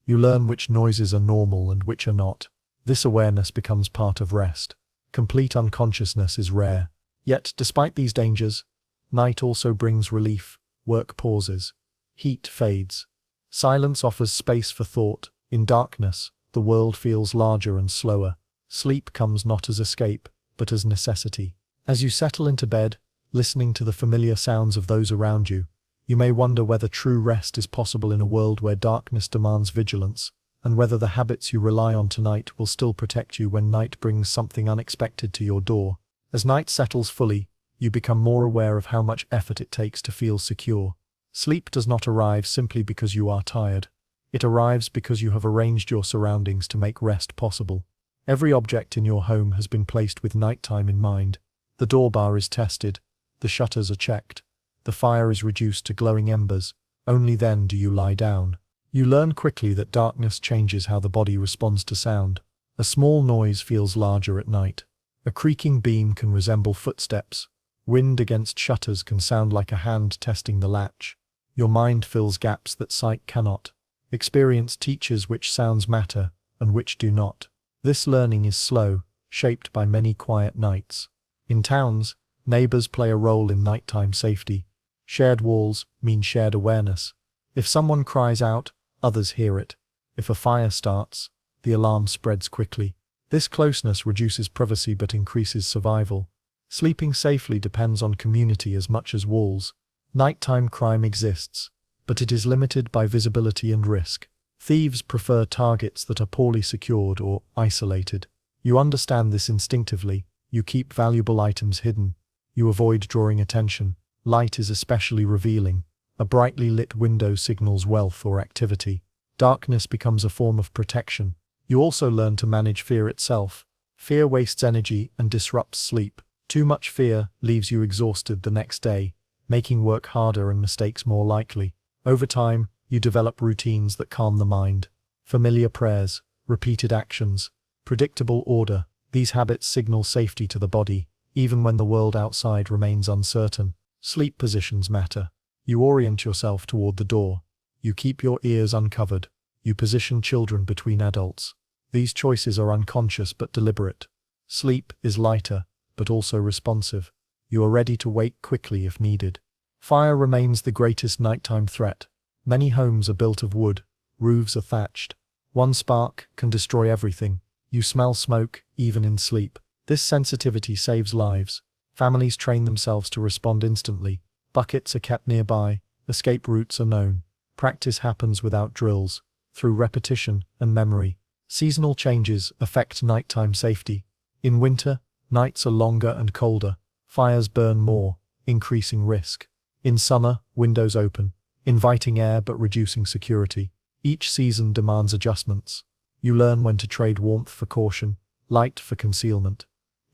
You learn which noises are normal and which are not. This awareness becomes part of rest. Complete unconsciousness is rare. Yet, despite these dangers, night also brings relief. Work pauses. Heat fades. Silence offers space for thought. In darkness, the world feels larger and slower. Sleep comes not as escape, but as necessity. As you settle into bed, listening to the familiar sounds of those around you, you may wonder whether true rest is possible in a world where darkness demands vigilance, and whether the habits you rely on tonight will still protect you when night brings something unexpected to your door. As night settles fully, you become more aware of how much effort it takes to feel secure. Sleep does not arrive simply because you are tired. It arrives because you have arranged your surroundings to make rest possible. Every object in your home has been placed with nighttime in mind. The doorbar is tested. The shutters are checked. The fire is reduced to glowing embers. Only then do you lie down. You learn quickly that darkness changes how the body responds to sound. A small noise feels larger at night. A creaking beam can resemble footsteps. Wind against shutters can sound like a hand testing the latch. Your mind fills gaps that sight cannot. Experience teaches which sounds matter and which do not. This learning is slow, shaped by many quiet nights. In towns, neighbors play a role in nighttime safety. Shared walls mean shared awareness. If someone cries out, others hear it. If a fire starts, the alarm spreads quickly. This closeness reduces privacy but increases survival. Sleeping safely depends on community as much as walls. Nighttime crime exists, but it is limited by visibility and risk. Thieves prefer targets that are poorly secured or isolated. You understand this instinctively. You keep valuable items hidden. You avoid drawing attention. Light is especially revealing. A brightly lit window signals wealth or activity. Darkness becomes a form of protection. You also learn to manage fear itself. Fear wastes energy and disrupts sleep. Too much fear leaves you exhausted the next day, making work harder and mistakes more likely. Over time, you develop routines that calm the mind. Familiar prayers, repeated actions, predictable order. These habits signal safety to the body, even when the world outside remains uncertain. Sleep positions matter. You orient yourself toward the door. You keep your ears uncovered. You position children between adults. These choices are unconscious but deliberate. Sleep is lighter, but also responsive. You are ready to wake quickly if needed. Fire remains the greatest nighttime threat. Many homes are built of wood. Roofs are thatched. One spark can destroy everything. You smell smoke, even in sleep. This sensitivity saves lives. Families train themselves to respond instantly. Buckets are kept nearby. Escape routes are known. Practice happens without drills, through repetition and memory. Seasonal changes affect nighttime safety. In winter, nights are longer and colder. Fires burn more, increasing risk. In summer, windows open, inviting air but reducing security. Each season demands adjustments. You learn when to trade warmth for caution, light for concealment.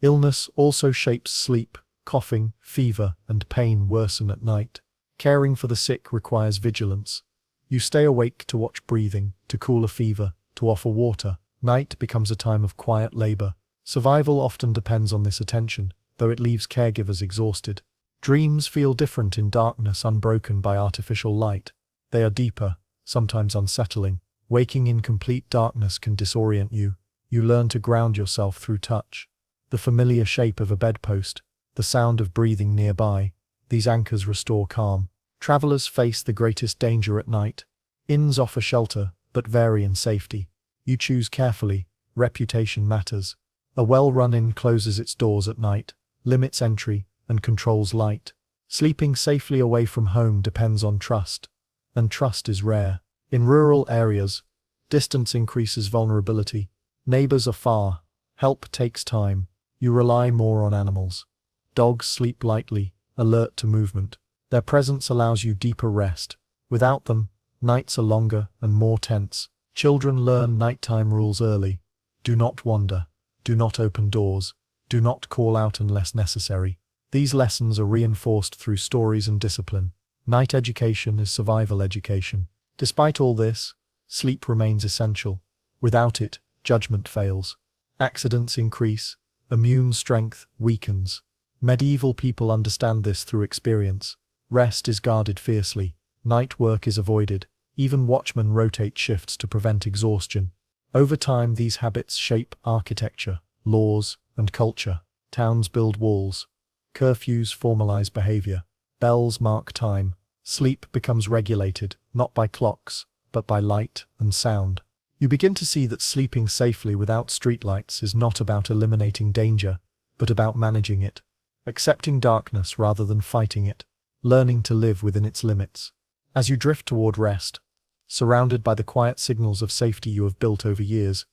Illness also shapes sleep. Coughing, fever, and pain worsen at night. Caring for the sick requires vigilance. You stay awake to watch breathing, to cool a fever, to offer water. Night becomes a time of quiet labor. Survival often depends on this attention, though it leaves caregivers exhausted. Dreams feel different in darkness unbroken by artificial light. They are deeper, sometimes unsettling. Waking in complete darkness can disorient you. You learn to ground yourself through touch. The familiar shape of a bedpost, the sound of breathing nearby, these anchors restore calm. Travelers face the greatest danger at night. Inns offer shelter, but vary in safety. You choose carefully. Reputation matters. A well-run inn closes its doors at night, limits entry, and controls light. Sleeping safely away from home depends on trust, and trust is rare. In rural areas, distance increases vulnerability. Neighbors are far. Help takes time. You rely more on animals. Dogs sleep lightly, alert to movement. Their presence allows you deeper rest. Without them, nights are longer and more tense. Children learn nighttime rules early. Do not wander. Do not open doors. Do not call out unless necessary. These lessons are reinforced through stories and discipline. Night education is survival education. Despite all this, sleep remains essential. Without it, judgment fails. Accidents increase. Immune strength weakens. Medieval people understand this through experience. Rest is guarded fiercely. Night work is avoided. Even watchmen rotate shifts to prevent exhaustion. Over time, these habits shape architecture, laws, and culture. Towns build walls. Curfews formalize behavior. Bells mark time. Sleep becomes regulated, not by clocks, but by light and sound. You begin to see that sleeping safely without streetlights is not about eliminating danger, but about managing it. Accepting darkness rather than fighting it. Learning to live within its limits. As you drift toward rest, surrounded by the quiet signals of safety you have built over years,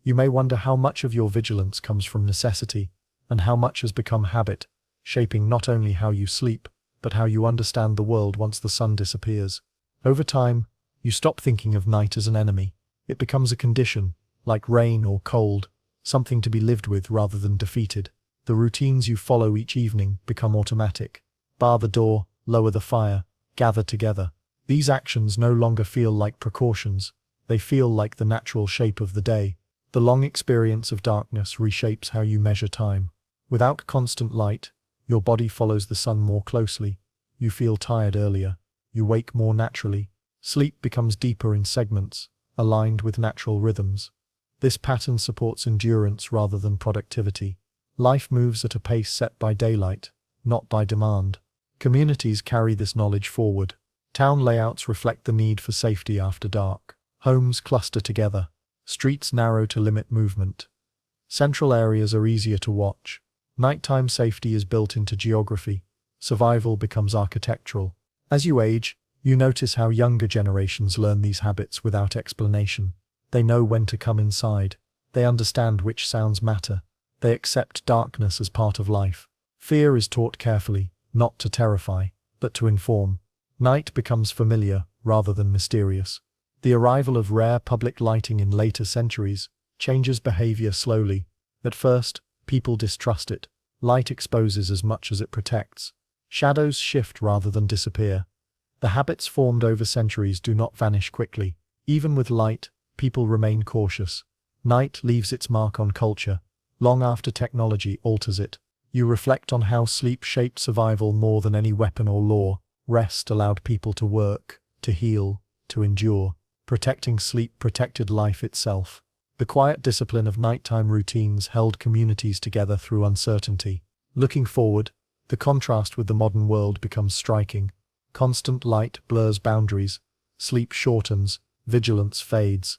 you may wonder how much of your vigilance comes from necessity, and how much has become habit, shaping not only how you sleep, but how you understand the world once the sun disappears. Over time, you stop thinking of night as an enemy. It becomes a condition, like rain or cold, something to be lived with rather than defeated. The routines you follow each evening become automatic. Bar the door, lower the fire, gather together. These actions no longer feel like precautions. They feel like the natural shape of the day. The long experience of darkness reshapes how you measure time. Without constant light, your body follows the sun more closely. You feel tired earlier. You wake more naturally. Sleep becomes deeper in segments, aligned with natural rhythms. This pattern supports endurance rather than productivity. Life moves at a pace set by daylight, not by demand. Communities carry this knowledge forward. Town layouts reflect the need for safety after dark. Homes cluster together. Streets narrow to limit movement. Central areas are easier to watch. Nighttime safety is built into geography. Survival becomes architectural. As you age, you notice how younger generations learn these habits without explanation. They know when to come inside. They understand which sounds matter. They accept darkness as part of life. Fear is taught carefully, not to terrify, but to inform. Night becomes familiar, rather than mysterious. The arrival of rare public lighting in later centuries changes behavior slowly. At first, people distrust it. Light exposes as much as it protects. Shadows shift rather than disappear. The habits formed over centuries do not vanish quickly. Even with light, people remain cautious. Night leaves its mark on culture, long after technology alters it. You reflect on how sleep shaped survival more than any weapon or law. Rest allowed people to work, to heal, to endure. Protecting sleep protected life itself. The quiet discipline of nighttime routines held communities together through uncertainty. Looking forward, the contrast with the modern world becomes striking. Constant light blurs boundaries, sleep shortens, vigilance fades.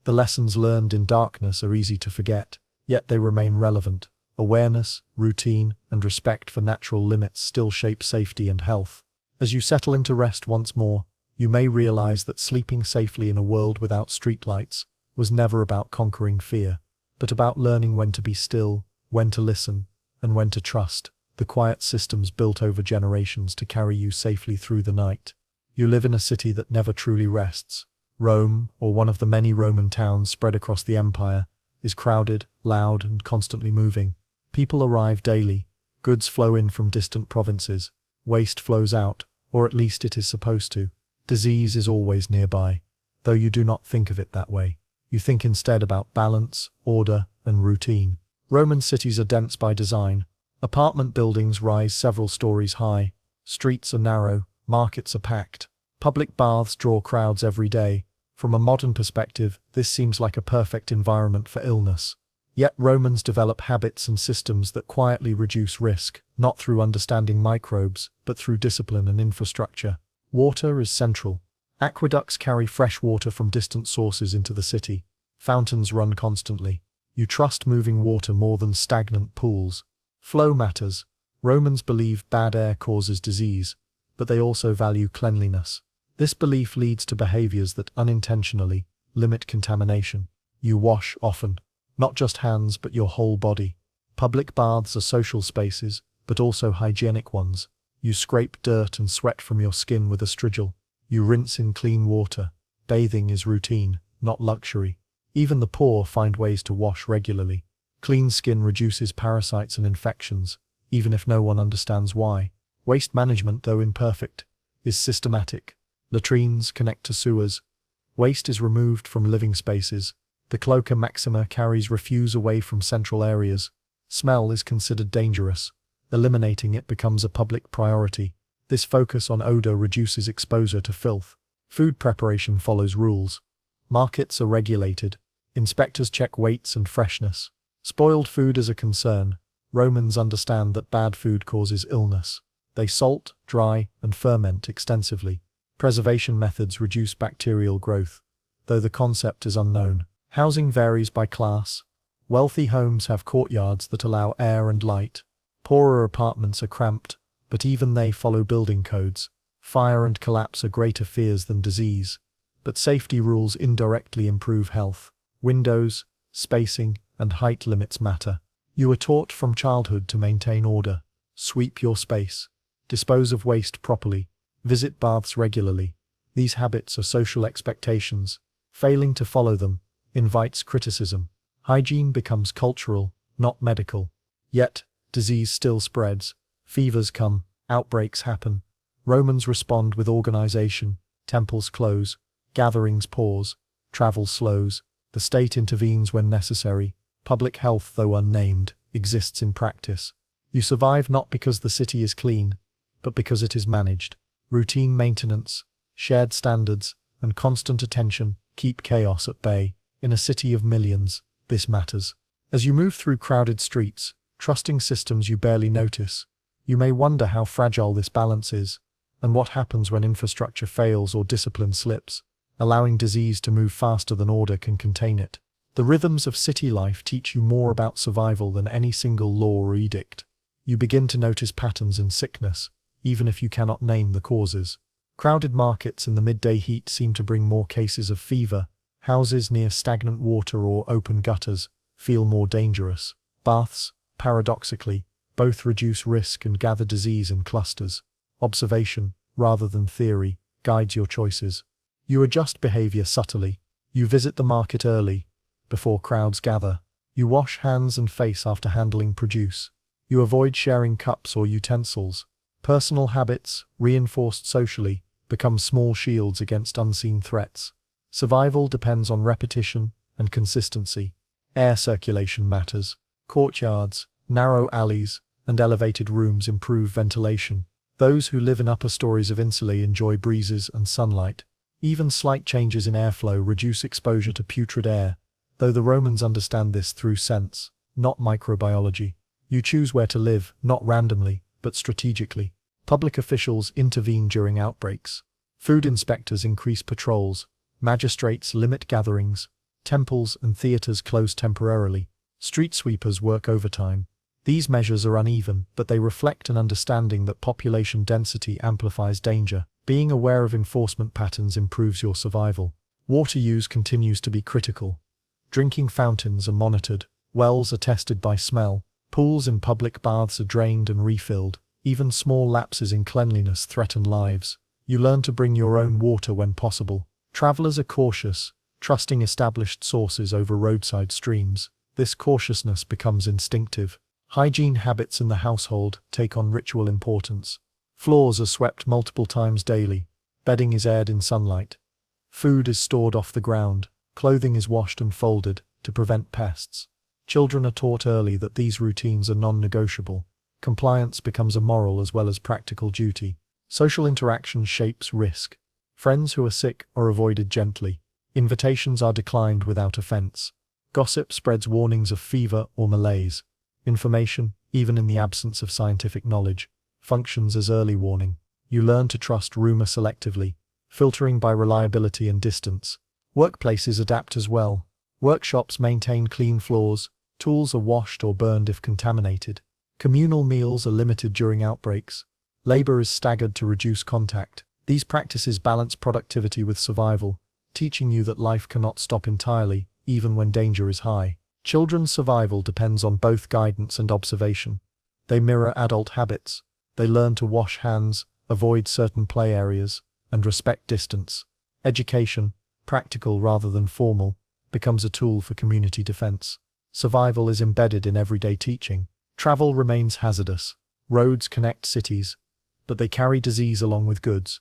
The lessons learned in darkness are easy to forget, yet they remain relevant. Awareness, routine, and respect for natural limits still shape safety and health. As you settle into rest once more, you may realize that sleeping safely in a world without streetlights was never about conquering fear, but about learning when to be still, when to listen, and when to trust the quiet systems built over generations to carry you safely through the night. You live in a city that never truly rests. Rome, or one of the many Roman towns spread across the empire, is crowded, loud, and constantly moving. People arrive daily. Goods flow in from distant provinces. Waste flows out, or at least it is supposed to. Disease is always nearby, though you do not think of it that way. You think instead about balance, order, and routine. Roman cities are dense by design. Apartment buildings rise several stories high. Streets are narrow, markets are packed. Public baths draw crowds every day. From a modern perspective, this seems like a perfect environment for illness. Yet Romans develop habits and systems that quietly reduce risk, not through understanding microbes, but through discipline and infrastructure. Water is central. Aqueducts carry fresh water from distant sources into the city. Fountains run constantly. You trust moving water more than stagnant pools. Flow matters. Romans believe bad air causes disease, but they also value cleanliness. This belief leads to behaviors that unintentionally limit contamination. You wash often. Not just hands, but your whole body. Public baths are social spaces, but also hygienic ones. You scrape dirt and sweat from your skin with a strigil. You rinse in clean water. Bathing is routine, not luxury. Even the poor find ways to wash regularly. Clean skin reduces parasites and infections, even if no one understands why. Waste management, though imperfect, is systematic. Latrines connect to sewers. Waste is removed from living spaces. The cloaca maxima carries refuse away from central areas. Smell is considered dangerous. Eliminating it becomes a public priority. This focus on odor reduces exposure to filth. Food preparation follows rules. Markets are regulated. Inspectors check weights and freshness. Spoiled food is a concern. Romans understand that bad food causes illness. They salt, dry, and ferment extensively. Preservation methods reduce bacterial growth, though the concept is unknown. Housing varies by class. Wealthy homes have courtyards that allow air and light. Poorer apartments are cramped, but even they follow building codes. Fire and collapse are greater fears than disease, but safety rules indirectly improve health. Windows, spacing, and height limits matter. You are taught from childhood to maintain order. Sweep your space. Dispose of waste properly. Visit baths regularly. These habits are social expectations. Failing to follow them invites criticism. Hygiene becomes cultural, not medical. Yet, disease still spreads. Fevers come, outbreaks happen. Romans respond with organization. Temples close. Gatherings pause. Travel slows. The state intervenes when necessary. Public health, though unnamed, exists in practice. You survive not because the city is clean, but because it is managed. Routine maintenance, shared standards, and constant attention keep chaos at bay. In a city of millions, this matters. As you move through crowded streets, trusting systems you barely notice, you may wonder how fragile this balance is, and what happens when infrastructure fails or discipline slips, allowing disease to move faster than order can contain it. The rhythms of city life teach you more about survival than any single law or edict. You begin to notice patterns in sickness, even if you cannot name the causes. Crowded markets in the midday heat seem to bring more cases of fever. Houses near stagnant water or open gutters feel more dangerous. Baths, paradoxically, both reduce risk and gather disease in clusters. Observation, rather than theory, guides your choices. You adjust behavior subtly. You visit the market early, before crowds gather. You wash hands and face after handling produce. You avoid sharing cups or utensils. Personal habits, reinforced socially, become small shields against unseen threats. Survival depends on repetition and consistency. Air circulation matters. Courtyards, narrow alleys, and elevated rooms improve ventilation. Those who live in upper stories of insulae enjoy breezes and sunlight. Even slight changes in airflow reduce exposure to putrid air, though the Romans understand this through sense, not microbiology. You choose where to live, not randomly, but strategically. Public officials intervene during outbreaks. Food inspectors increase patrols. Magistrates limit gatherings. Temples and theaters close temporarily. Street sweepers work overtime. These measures are uneven, but they reflect an understanding that population density amplifies danger. Being aware of enforcement patterns improves your survival. Water use continues to be critical. Drinking fountains are monitored. Wells are tested by smell. Pools and public baths are drained and refilled. Even small lapses in cleanliness threaten lives. You learn to bring your own water when possible. Travelers are cautious, trusting established sources over roadside streams. This cautiousness becomes instinctive. Hygiene habits in the household take on ritual importance. Floors are swept multiple times daily. Bedding is aired in sunlight. Food is stored off the ground. Clothing is washed and folded to prevent pests. Children are taught early that these routines are non-negotiable. Compliance becomes a moral as well as practical duty. Social interaction shapes risk. Friends who are sick are avoided gently. Invitations are declined without offense. Gossip spreads warnings of fever or malaise. Information, even in the absence of scientific knowledge, functions as early warning. You learn to trust rumor selectively, filtering by reliability and distance. Workplaces adapt as well. Workshops maintain clean floors, tools are washed or burned if contaminated. Communal meals are limited during outbreaks. Labor is staggered to reduce contact. These practices balance productivity with survival, teaching you that life cannot stop entirely, even when danger is high. Children's survival depends on both guidance and observation. They mirror adult habits. They learn to wash hands, avoid certain play areas, and respect distance. Education, practical rather than formal, becomes a tool for community defense. Survival is embedded in everyday teaching. Travel remains hazardous. Roads connect cities, but they carry disease along with goods.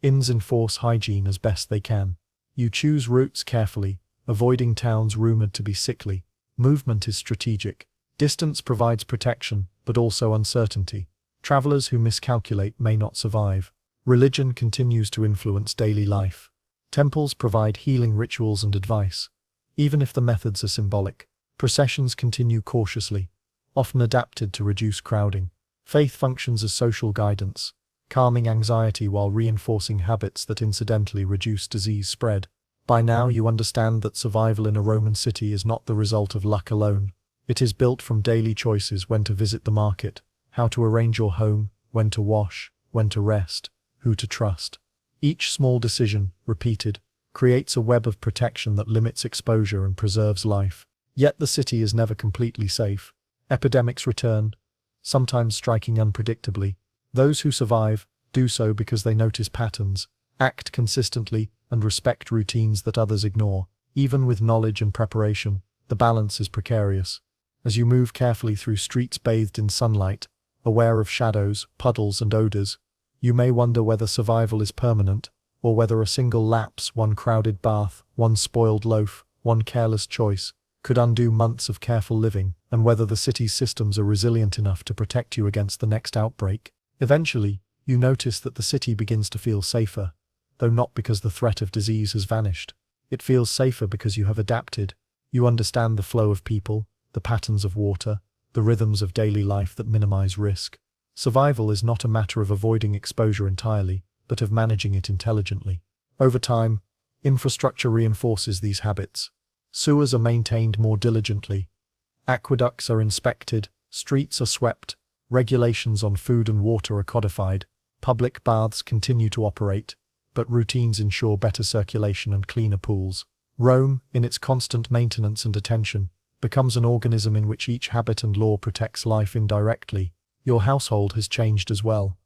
Inns enforce hygiene as best they can. You choose routes carefully, avoiding towns rumored to be sickly. Movement is strategic. Distance provides protection, but also uncertainty. Travelers who miscalculate may not survive. Religion continues to influence daily life. Temples provide healing rituals and advice, even if the methods are symbolic. Processions continue cautiously, often adapted to reduce crowding. Faith functions as social guidance, calming anxiety while reinforcing habits that incidentally reduce disease spread. By now you understand that survival in a Roman city is not the result of luck alone. It is built from daily choices: when to visit the market, how to arrange your home, when to wash, when to rest, who to trust. Each small decision, repeated, creates a web of protection that limits exposure and preserves life. Yet the city is never completely safe. Epidemics return, sometimes striking unpredictably. Those who survive do so because they notice patterns, act consistently, and respect routines that others ignore. Even with knowledge and preparation, the balance is precarious. As you move carefully through streets bathed in sunlight, aware of shadows, puddles, and odors, you may wonder whether survival is permanent, or whether a single lapse, one crowded bath, one spoiled loaf, one careless choice, could undo months of careful living, and whether the city's systems are resilient enough to protect you against the next outbreak. Eventually, you notice that the city begins to feel safer, though not because the threat of disease has vanished. It feels safer because you have adapted. You understand the flow of people, the patterns of water, the rhythms of daily life that minimize risk. Survival is not a matter of avoiding exposure entirely, but of managing it intelligently. Over time, infrastructure reinforces these habits. Sewers are maintained more diligently. Aqueducts are inspected, streets are swept, regulations on food and water are codified, public baths continue to operate, but routines ensure better circulation and cleaner pools. Rome, in its constant maintenance and attention, becomes an organism in which each habit and law protects life indirectly. Your household has changed as well.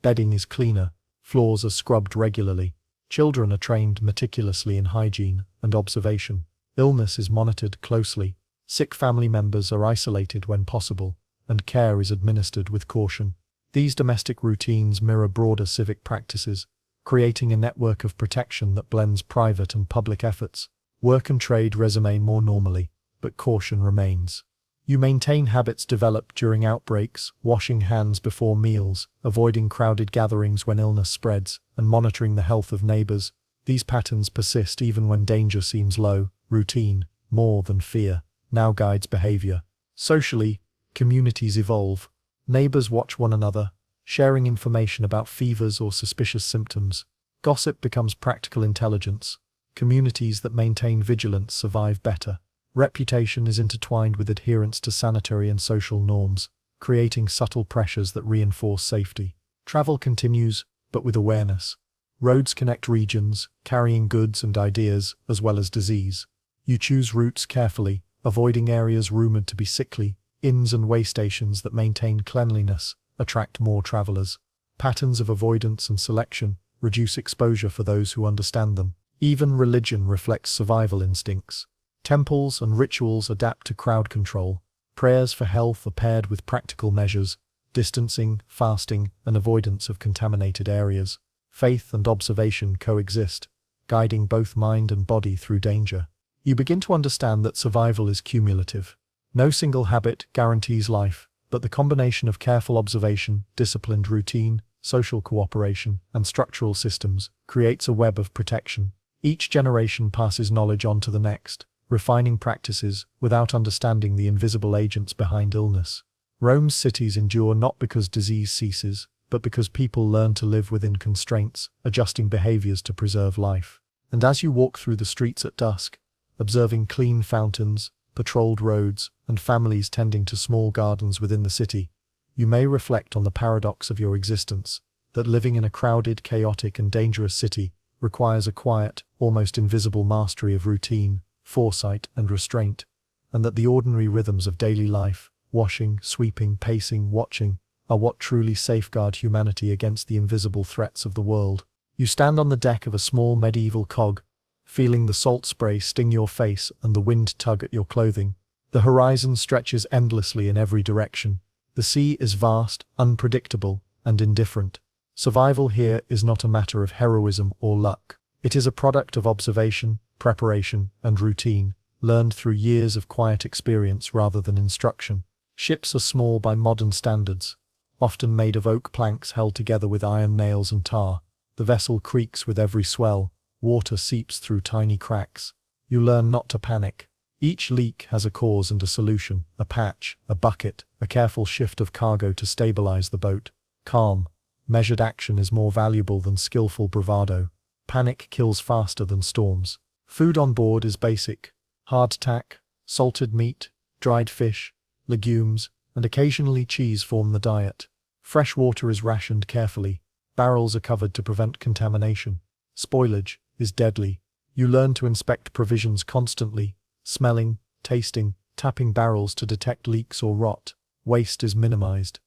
Bedding is cleaner, floors are scrubbed regularly, children are trained meticulously in hygiene and observation. Illness is monitored closely, sick family members are isolated when possible, and care is administered with caution. These domestic routines mirror broader civic practices, creating a network of protection that blends private and public efforts. Work and trade resume more normally, but caution remains. You maintain habits developed during outbreaks, washing hands before meals, avoiding crowded gatherings when illness spreads, and monitoring the health of neighbors. These patterns persist even when danger seems low. Routine, more than fear, now guides behavior. Socially, communities evolve. Neighbors watch one another, sharing information about fevers or suspicious symptoms. Gossip becomes practical intelligence. Communities that maintain vigilance survive better. Reputation is intertwined with adherence to sanitary and social norms, creating subtle pressures that reinforce safety. Travel continues, but with awareness. Roads connect regions, carrying goods and ideas, as well as disease. You choose routes carefully, avoiding areas rumored to be sickly. Inns and way stations that maintain cleanliness attract more travelers. Patterns of avoidance and selection reduce exposure for those who understand them. Even religion reflects survival instincts. Temples and rituals adapt to crowd control. Prayers for health are paired with practical measures, distancing, fasting, and avoidance of contaminated areas. Faith and observation coexist, guiding both mind and body through danger. You begin to understand that survival is cumulative. No single habit guarantees life, but the combination of careful observation, disciplined routine, social cooperation, and structural systems creates a web of protection. Each generation passes knowledge on to the next, refining practices without understanding the invisible agents behind illness. Rome's cities endure not because disease ceases, but because people learn to live within constraints, adjusting behaviors to preserve life. And as you walk through the streets at dusk, observing clean fountains, patrolled roads, and families tending to small gardens within the city, you may reflect on the paradox of your existence, that living in a crowded, chaotic, and dangerous city requires a quiet, almost invisible mastery of routine, foresight, and restraint, and that the ordinary rhythms of daily life, washing, sweeping, pacing, watching, are what truly safeguard humanity against the invisible threats of the world. You stand on the deck of a small medieval cog, feeling the salt spray sting your face and the wind tug at your clothing. The horizon stretches endlessly in every direction. The sea is vast, unpredictable, and indifferent. Survival here is not a matter of heroism or luck. It is a product of observation, preparation, and routine, learned through years of quiet experience rather than instruction. Ships are small by modern standards, often made of oak planks held together with iron nails and tar. The vessel creaks with every swell, water seeps through tiny cracks. You learn not to panic. Each leak has a cause and a solution, a patch, a bucket, a careful shift of cargo to stabilize the boat. Calm, measured action is more valuable than skillful bravado. Panic kills faster than storms. Food on board is basic. Hardtack, salted meat, dried fish, legumes, and occasionally cheese form the diet. Fresh water is rationed carefully. Barrels are covered to prevent contamination. Spoilage is deadly. You learn to inspect provisions constantly, smelling, tasting, tapping barrels to detect leaks or rot. Waste is minimized.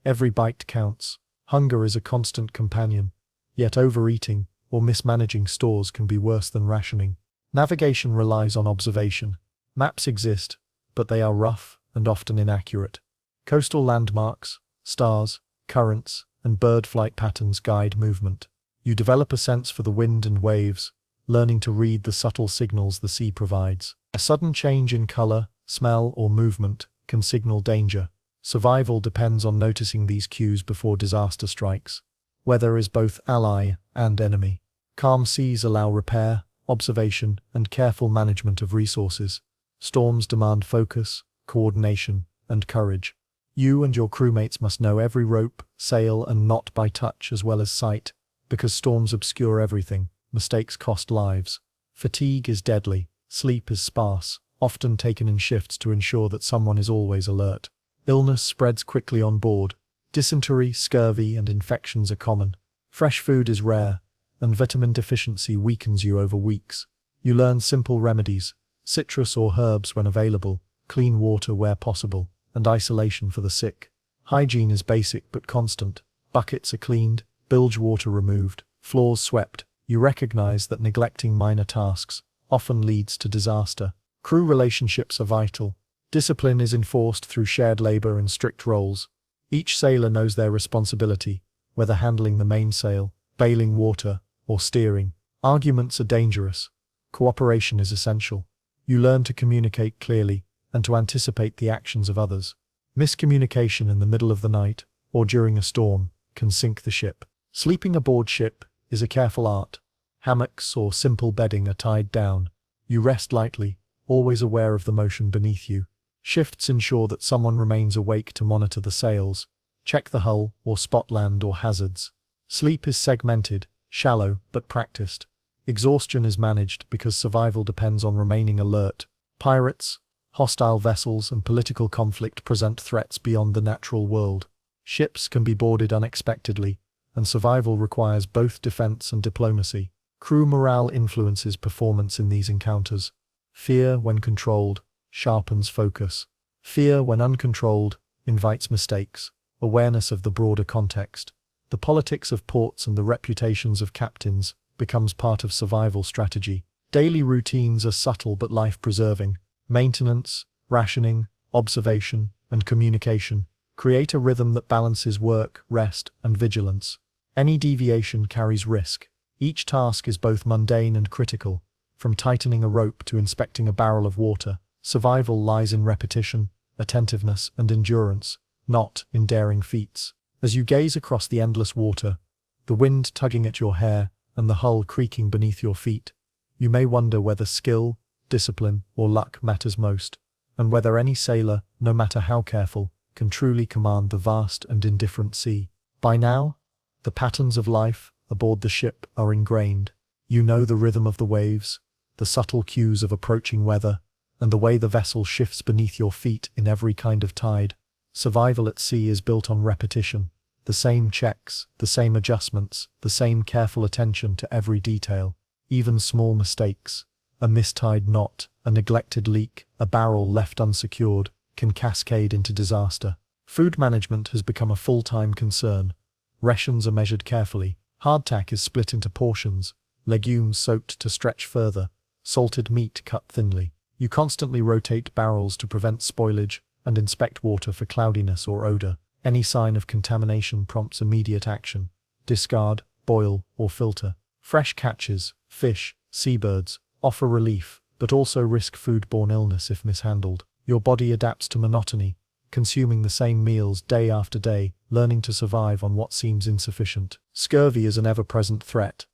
Every bite counts. Hunger is a constant companion, yet overeating or mismanaging stores can be worse than rationing. Navigation relies on observation. Maps exist, but they are rough and often inaccurate. Coastal landmarks, stars, currents, and bird flight patterns guide movement. You develop a sense for the wind and waves, learning to read the subtle signals the sea provides. A sudden change in color, smell, or movement can signal danger. Survival depends on noticing these cues before disaster strikes. Weather is both ally and enemy. Calm seas allow repair, observation, and careful management of resources. Storms demand focus, coordination, and courage. You and your crewmates must know every rope, sail, and knot by touch as well as sight, because storms obscure everything. Mistakes cost lives. Fatigue is deadly. Sleep is sparse, often taken in shifts to ensure that someone is always alert. Illness spreads quickly on board. Dysentery, scurvy, and infections are common. Fresh food is rare, and vitamin deficiency weakens you over weeks. You learn simple remedies, citrus or herbs when available, clean water where possible, and isolation for the sick. Hygiene is basic but constant. Buckets are cleaned, bilge water removed, floors swept. You recognize that neglecting minor tasks often leads to disaster. Crew relationships are vital. Discipline is enforced through shared labor and strict roles. Each sailor knows their responsibility, whether handling the mainsail, bailing water, or steering. Arguments are dangerous. Cooperation is essential. You learn to communicate clearly and to anticipate the actions of others. Miscommunication in the middle of the night or during a storm can sink the ship. Sleeping aboard ship is a careful art. Hammocks or simple bedding are tied down. You rest lightly, always aware of the motion beneath you. Shifts ensure that someone remains awake to monitor the sails, check the hull, or spot land or hazards. Sleep is segmented, shallow, but practiced. Exhaustion is managed because survival depends on remaining alert. Pirates, hostile vessels, and political conflict present threats beyond the natural world. Ships can be boarded unexpectedly, and survival requires both defense and diplomacy. Crew morale influences performance in these encounters. Fear, when controlled, sharpens focus. Fear, when uncontrolled, invites mistakes. Awareness of the broader context, the politics of ports and the reputations of captains, becomes part of survival strategy. Daily routines are subtle but life-preserving. Maintenance, rationing, observation, and communication create a rhythm that balances work, rest, and vigilance. Any deviation carries risk. Each task is both mundane and critical, From tightening a rope to inspecting a barrel of water, survival lies in repetition, attentiveness, and endurance, not in daring feats. As you gaze across the endless water, the wind tugging at your hair and the hull creaking beneath your feet, you may wonder whether skill, discipline, or luck matters most, and whether any sailor, no matter how careful, can truly command the vast and indifferent sea. By now, the patterns of life aboard the ship are ingrained. You know the rhythm of the waves, the subtle cues of approaching weather, and the way the vessel shifts beneath your feet in every kind of tide. Survival at sea is built on repetition. The same checks, the same adjustments, the same careful attention to every detail. Even small mistakes, a mistied knot, a neglected leak, a barrel left unsecured, can cascade into disaster. Food management has become a full-time concern. Rations are measured carefully. Hardtack is split into portions, legumes soaked to stretch further, salted meat cut thinly. You constantly rotate barrels to prevent spoilage and inspect water for cloudiness or odor. Any sign of contamination prompts immediate action. Discard, boil, or filter. Fresh catches, fish, seabirds, offer relief, but also risk foodborne illness if mishandled. Your body adapts to monotony, consuming the same meals day after day, learning to survive on what seems insufficient. Scurvy is an ever-present threat.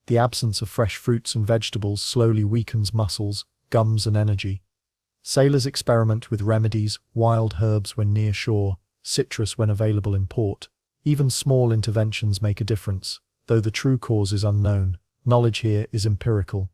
The absence of fresh fruits and vegetables slowly weakens muscles, gums, and energy. Sailors experiment with remedies, wild herbs when near shore, citrus when available in port. Even small interventions make a difference, though the true cause is unknown. Knowledge here is empirical.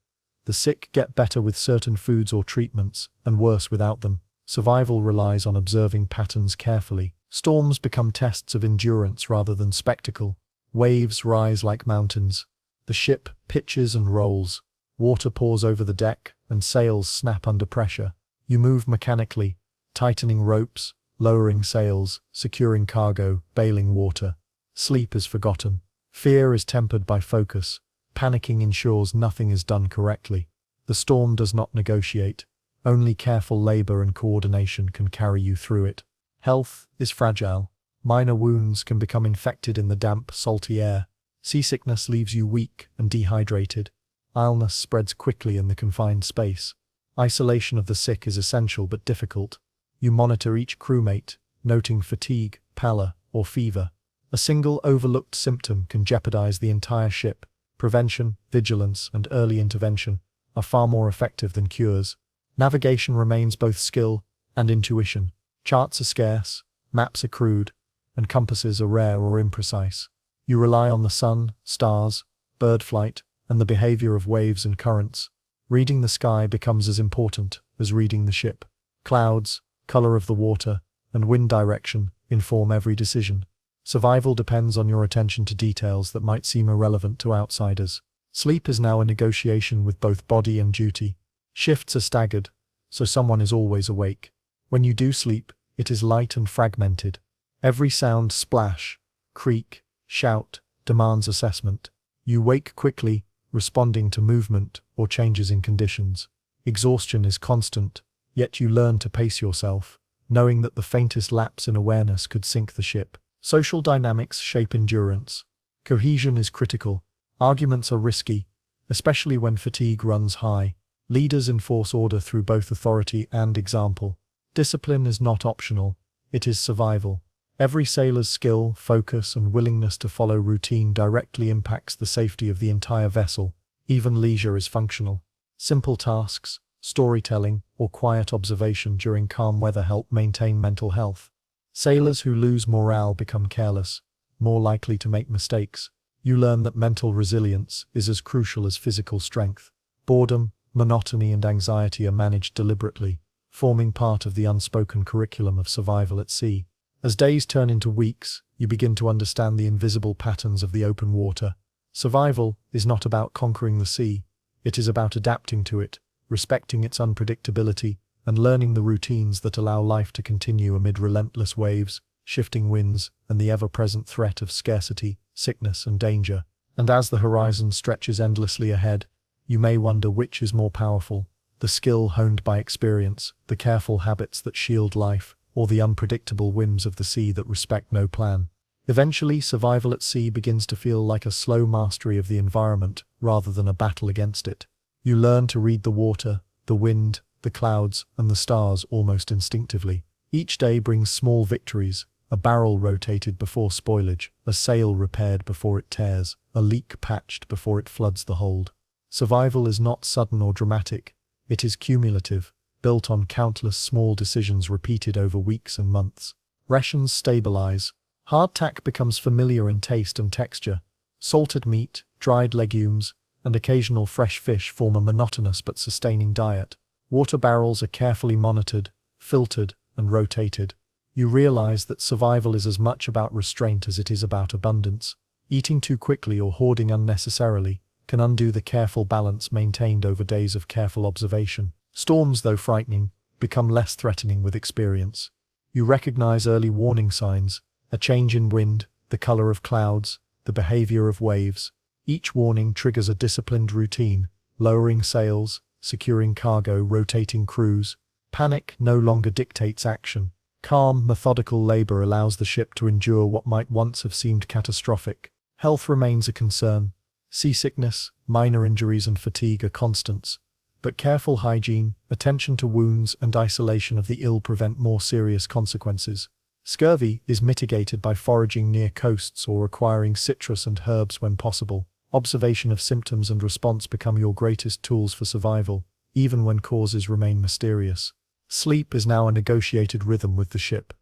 The sick get better with certain foods or treatments, and worse without them. Survival relies on observing patterns carefully. Storms become tests of endurance rather than spectacle. Waves rise like mountains. The ship pitches and rolls. Water pours over the deck, and sails snap under pressure. You move mechanically, tightening ropes, lowering sails, securing cargo, bailing water. Sleep is forgotten. Fear is tempered by focus. Panicking ensures nothing is done correctly. The storm does not negotiate. Only careful labor and coordination can carry you through it. Health is fragile. Minor wounds can become infected in the damp, salty air. Seasickness leaves you weak and dehydrated. Illness spreads quickly in the confined space. Isolation of the sick is essential but difficult. You monitor each crewmate, noting fatigue, pallor, or fever. A single overlooked symptom can jeopardize the entire ship. Prevention, vigilance, and early intervention are far more effective than cures. Navigation remains both skill and intuition. Charts are scarce, maps are crude, and compasses are rare or imprecise. You rely on the sun, stars, bird flight, and the behavior of waves and currents. Reading the sky becomes as important as reading the ship. Clouds, color of the water, and wind direction inform every decision. Survival depends on your attention to details that might seem irrelevant to outsiders. Sleep is now a negotiation with both body and duty. Shifts are staggered, so someone is always awake. When you do sleep, it is light and fragmented. Every sound, splash, creak, shout, demands assessment. You wake quickly, responding to movement or changes in conditions. Exhaustion is constant, yet you learn to pace yourself, knowing that the faintest lapse in awareness could sink the ship. Social dynamics shape endurance. Cohesion is critical. Arguments are risky, especially when fatigue runs high. Leaders enforce order through both authority and example. Discipline is not optional, it is survival. Every sailor's skill, focus, and willingness to follow routine directly impacts the safety of the entire vessel. Even leisure is functional. Simple tasks, storytelling, or quiet observation during calm weather help maintain mental health. Sailors who lose morale become careless, more likely to make mistakes. You learn that mental resilience is as crucial as physical strength. Boredom, monotony, and anxiety are managed deliberately, forming part of the unspoken curriculum of survival at sea. As days turn into weeks, you begin to understand the invisible patterns of the open water. Survival is not about conquering the sea, it is about adapting to it, respecting its unpredictability, and learning the routines that allow life to continue amid relentless waves, shifting winds, and the ever-present threat of scarcity, sickness, and danger. And as the horizon stretches endlessly ahead, you may wonder which is more powerful: the skill honed by experience, the careful habits that shield life, or the unpredictable whims of the sea that respect no plan. Eventually, survival at sea begins to feel like a slow mastery of the environment rather than a battle against it. You learn to read the water, the wind, the clouds, and the stars almost instinctively. Each day brings small victories, a barrel rotated before spoilage, a sail repaired before it tears, a leak patched before it floods the hold. Survival is not sudden or dramatic, it is cumulative, built on countless small decisions repeated over weeks and months. Rations stabilize. Hardtack becomes familiar in taste and texture. Salted meat, dried legumes, and occasional fresh fish form a monotonous but sustaining diet. Water barrels are carefully monitored, filtered, and rotated. You realize that survival is as much about restraint as it is about abundance. Eating too quickly or hoarding unnecessarily can undo the careful balance maintained over days of careful observation. Storms, though frightening, become less threatening with experience. You recognize early warning signs, a change in wind, the color of clouds, the behavior of waves. Each warning triggers a disciplined routine, lowering sails, securing cargo, rotating crews. Panic no longer dictates action. Calm, methodical labor allows the ship to endure what might once have seemed catastrophic. Health remains a concern. Seasickness, minor injuries, and fatigue are constants. But careful hygiene, attention to wounds, and isolation of the ill prevent more serious consequences. Scurvy is mitigated by foraging near coasts or acquiring citrus and herbs when possible. Observation of symptoms and response become your greatest tools for survival, even when causes remain mysterious. Sleep is now a negotiated rhythm with the ship.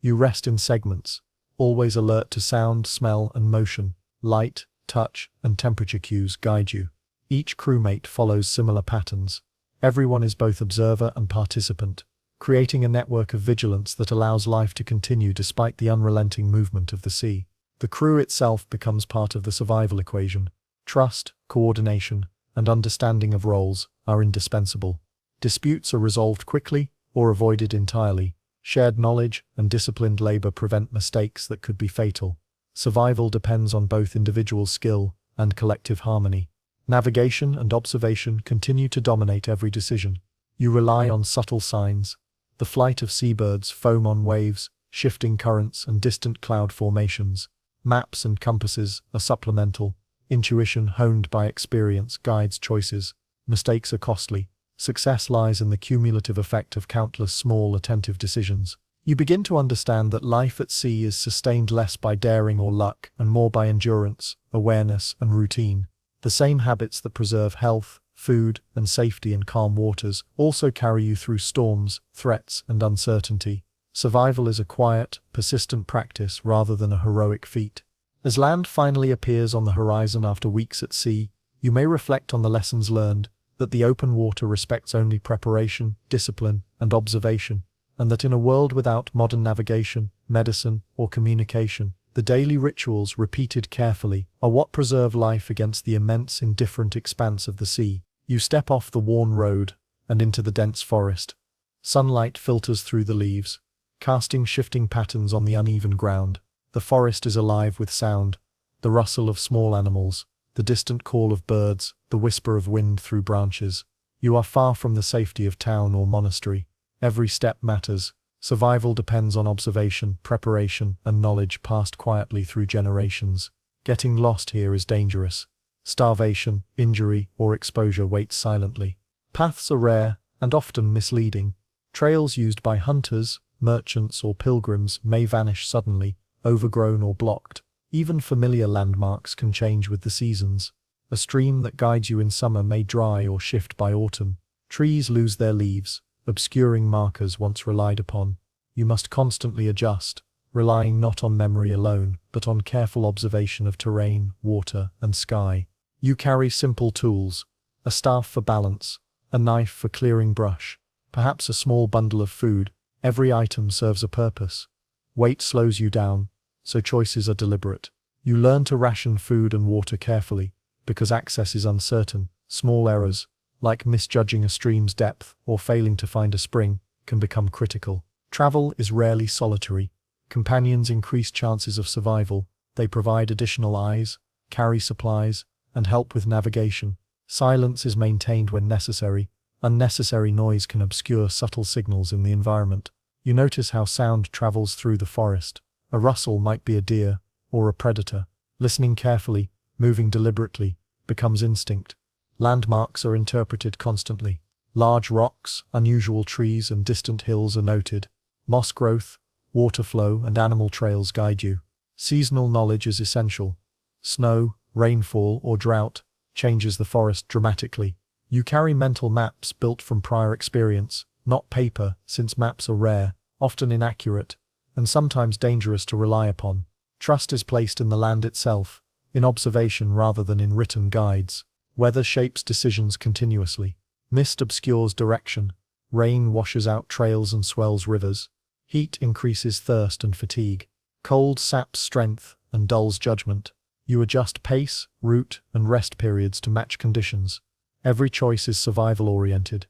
You rest in segments, always alert to sound, smell, and motion. Light, touch, and temperature cues guide you. Each crewmate follows similar patterns. Everyone is both observer and participant, creating a network of vigilance that allows life to continue despite the unrelenting movement of the sea. The crew itself becomes part of the survival equation. Trust, coordination, and understanding of roles are indispensable. Disputes are resolved quickly or avoided entirely. Shared knowledge and disciplined labor prevent mistakes that could be fatal. Survival depends on both individual skill and collective harmony. Navigation and observation continue to dominate every decision. You rely on subtle signs. The flight of seabirds, foam on waves, shifting currents, and distant cloud formations. Maps and compasses are supplemental. Intuition honed by experience guides choices. Mistakes are costly. Success lies in the cumulative effect of countless small, attentive decisions. You begin to understand that life at sea is sustained less by daring or luck and more by endurance, awareness, and routine. The same habits that preserve health, food, and safety in calm waters also carry you through storms, threats, and uncertainty. Survival is a quiet, persistent practice rather than a heroic feat. As land finally appears on the horizon after weeks at sea, you may reflect on the lessons learned, that the open water respects only preparation, discipline, and observation, and that in a world without modern navigation, medicine, or communication, the daily rituals, repeated carefully, are what preserve life against the immense, indifferent expanse of the sea. You step off the worn road and into the dense forest. Sunlight filters through the leaves, casting shifting patterns on the uneven ground. The forest is alive with sound, the rustle of small animals, the distant call of birds, the whisper of wind through branches. You are far from the safety of town or monastery. Every step matters. Survival depends on observation, preparation, and knowledge passed quietly through generations. Getting lost here is dangerous. Starvation, injury, or exposure waits silently. Paths are rare and often misleading. Trails used by hunters, merchants, or pilgrims may vanish suddenly, overgrown or blocked. Even familiar landmarks can change with the seasons. A stream that guides you in summer may dry or shift by autumn. Trees lose their leaves, obscuring markers once relied upon. You must constantly adjust, relying not on memory alone, but on careful observation of terrain, water, and sky. You carry simple tools, a staff for balance, a knife for clearing brush, perhaps a small bundle of food. Every item serves a purpose. Weight slows you down, so choices are deliberate. You learn to ration food and water carefully, because access is uncertain. Small errors, like misjudging a stream's depth or failing to find a spring, can become critical. Travel is rarely solitary. Companions increase chances of survival. They provide additional eyes, carry supplies, and help with navigation. Silence is maintained when necessary. Unnecessary noise can obscure subtle signals in the environment. You notice how sound travels through the forest. A rustle might be a deer or a predator. Listening carefully, moving deliberately, becomes instinct. Landmarks are interpreted constantly. Large rocks, unusual trees, and distant hills are noted. Moss growth, water flow, and animal trails guide you. Seasonal knowledge is essential. Snow, rainfall, or drought changes the forest dramatically. You carry mental maps built from prior experience, not paper, since maps are rare, often inaccurate, and sometimes dangerous to rely upon. Trust is placed in the land itself, in observation rather than in written guides. Weather shapes decisions continuously. Mist obscures direction. Rain washes out trails and swells rivers. Heat increases thirst and fatigue. Cold saps strength and dulls judgment. You adjust pace, route, and rest periods to match conditions. Every choice is survival-oriented.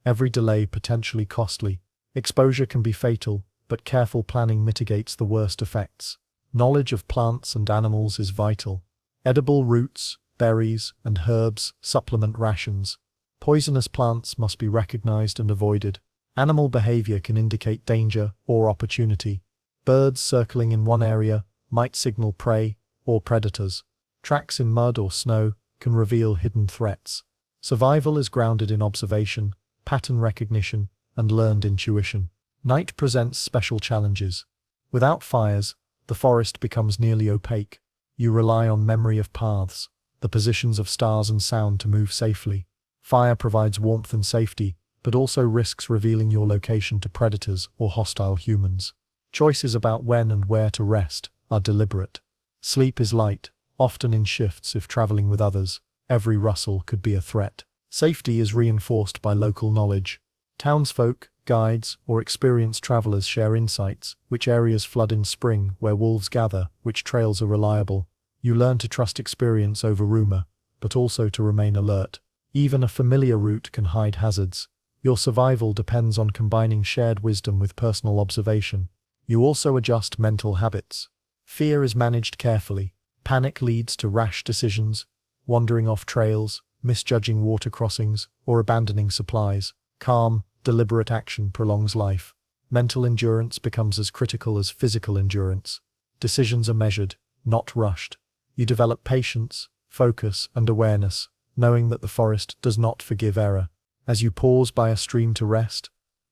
Every delay potentially costly. Exposure can be fatal, but careful planning mitigates the worst effects. Knowledge of plants and animals is vital. Edible roots, berries, and herbs supplement rations. Poisonous plants must be recognized and avoided. Animal behavior can indicate danger or opportunity. Birds circling in one area might signal prey or predators. Tracks in mud or snow can reveal hidden threats. Survival is grounded in observation, pattern recognition, and learned intuition. Night presents special challenges. Without fires, the forest becomes nearly opaque. You rely on memory of paths, the positions of stars and sound to move safely. Fire provides warmth and safety, but also risks revealing your location to predators or hostile humans. Choices about when and where to rest are deliberate. Sleep is light, often in shifts if traveling with others. Every rustle could be a threat. Safety is reinforced by local knowledge. Townsfolk, guides, or experienced travelers share insights: which areas flood in spring, where wolves gather, which trails are reliable. You learn to trust experience over rumor, but also to remain alert. Even a familiar route can hide hazards. Your survival depends on combining shared wisdom with personal observation. You also adjust mental habits. Fear is managed carefully. Panic leads to rash decisions, wandering off trails, misjudging water crossings, or abandoning supplies. Calm, deliberate action prolongs life. Mental endurance becomes as critical as physical endurance. Decisions are measured, not rushed. You develop patience, focus, and awareness, knowing that the forest does not forgive error. As you pause by a stream to rest,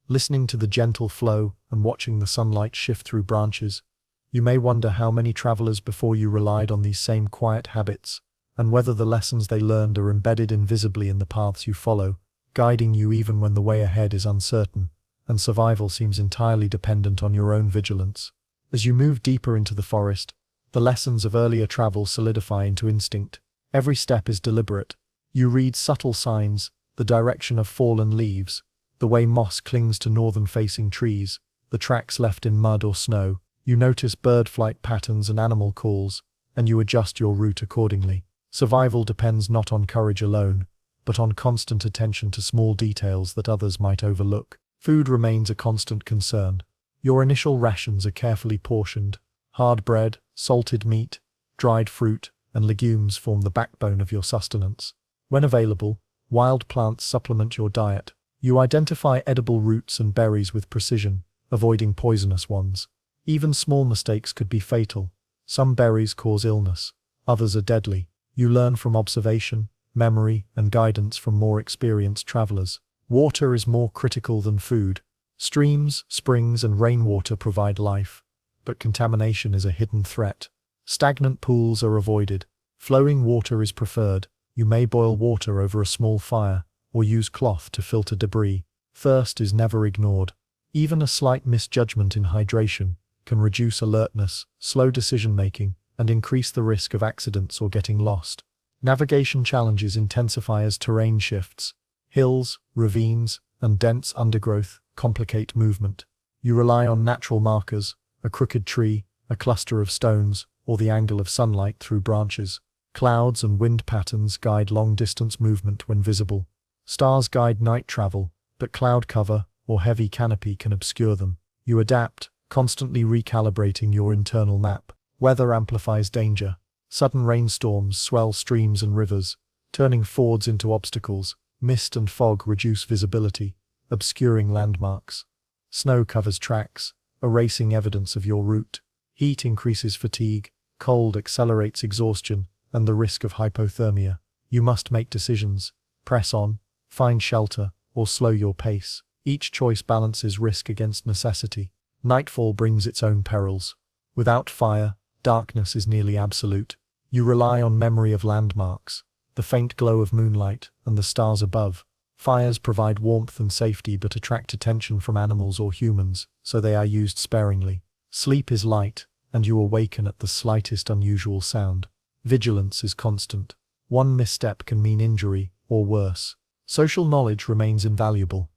listening to the gentle flow and watching the sunlight shift through branches, you may wonder how many travelers before you relied on these same quiet habits, and whether the lessons they learned are embedded invisibly in the paths you follow, guiding you even when the way ahead is uncertain, and survival seems entirely dependent on your own vigilance. As you move deeper into the forest, the lessons of earlier travel solidify into instinct. Every step is deliberate. You read subtle signs, the direction of fallen leaves, the way moss clings to northern-facing trees, the tracks left in mud or snow. You notice bird flight patterns and animal calls, and you adjust your route accordingly. Survival depends not on courage alone, but on constant attention to small details that others might overlook. Food remains a constant concern. Your initial rations are carefully portioned. Hard bread, salted meat, dried fruit, and legumes form the backbone of your sustenance. When available, wild plants supplement your diet. You identify edible roots and berries with precision, avoiding poisonous ones. Even small mistakes could be fatal. Some berries cause illness, others are deadly. You learn from observation, memory, and guidance from more experienced travelers. Water is more critical than food. Streams, springs, and rainwater provide life, but contamination is a hidden threat. Stagnant pools are avoided. Flowing water is preferred. You may boil water over a small fire, or use cloth to filter debris. Thirst is never ignored. Even a slight misjudgment in hydration can reduce alertness, slow decision-making, and increase the risk of accidents or getting lost. Navigation challenges intensify as terrain shifts. Hills, ravines, and dense undergrowth complicate movement. You rely on natural markers, a crooked tree, a cluster of stones, or the angle of sunlight through branches. Clouds and wind patterns guide long-distance movement when visible. Stars guide night travel, but cloud cover or heavy canopy can obscure them. You adapt, constantly recalibrating your internal map. Weather amplifies danger. Sudden rainstorms swell streams and rivers, turning fords into obstacles. Mist and fog reduce visibility, obscuring landmarks. Snow covers tracks, erasing evidence of your route. Heat increases fatigue, cold accelerates exhaustion, and the risk of hypothermia. You must make decisions, Press on, find shelter, or slow your pace. Each choice balances risk against necessity. Nightfall brings its own perils. Without fire, darkness is nearly absolute. You rely on memory of landmarks, the faint glow of moonlight, and the stars above. Fires provide warmth and safety but attract attention from animals or humans, so they are used sparingly. Sleep is light, and you awaken at the slightest unusual sound. Vigilance is constant. One misstep can mean injury, or worse. Social knowledge remains invaluable.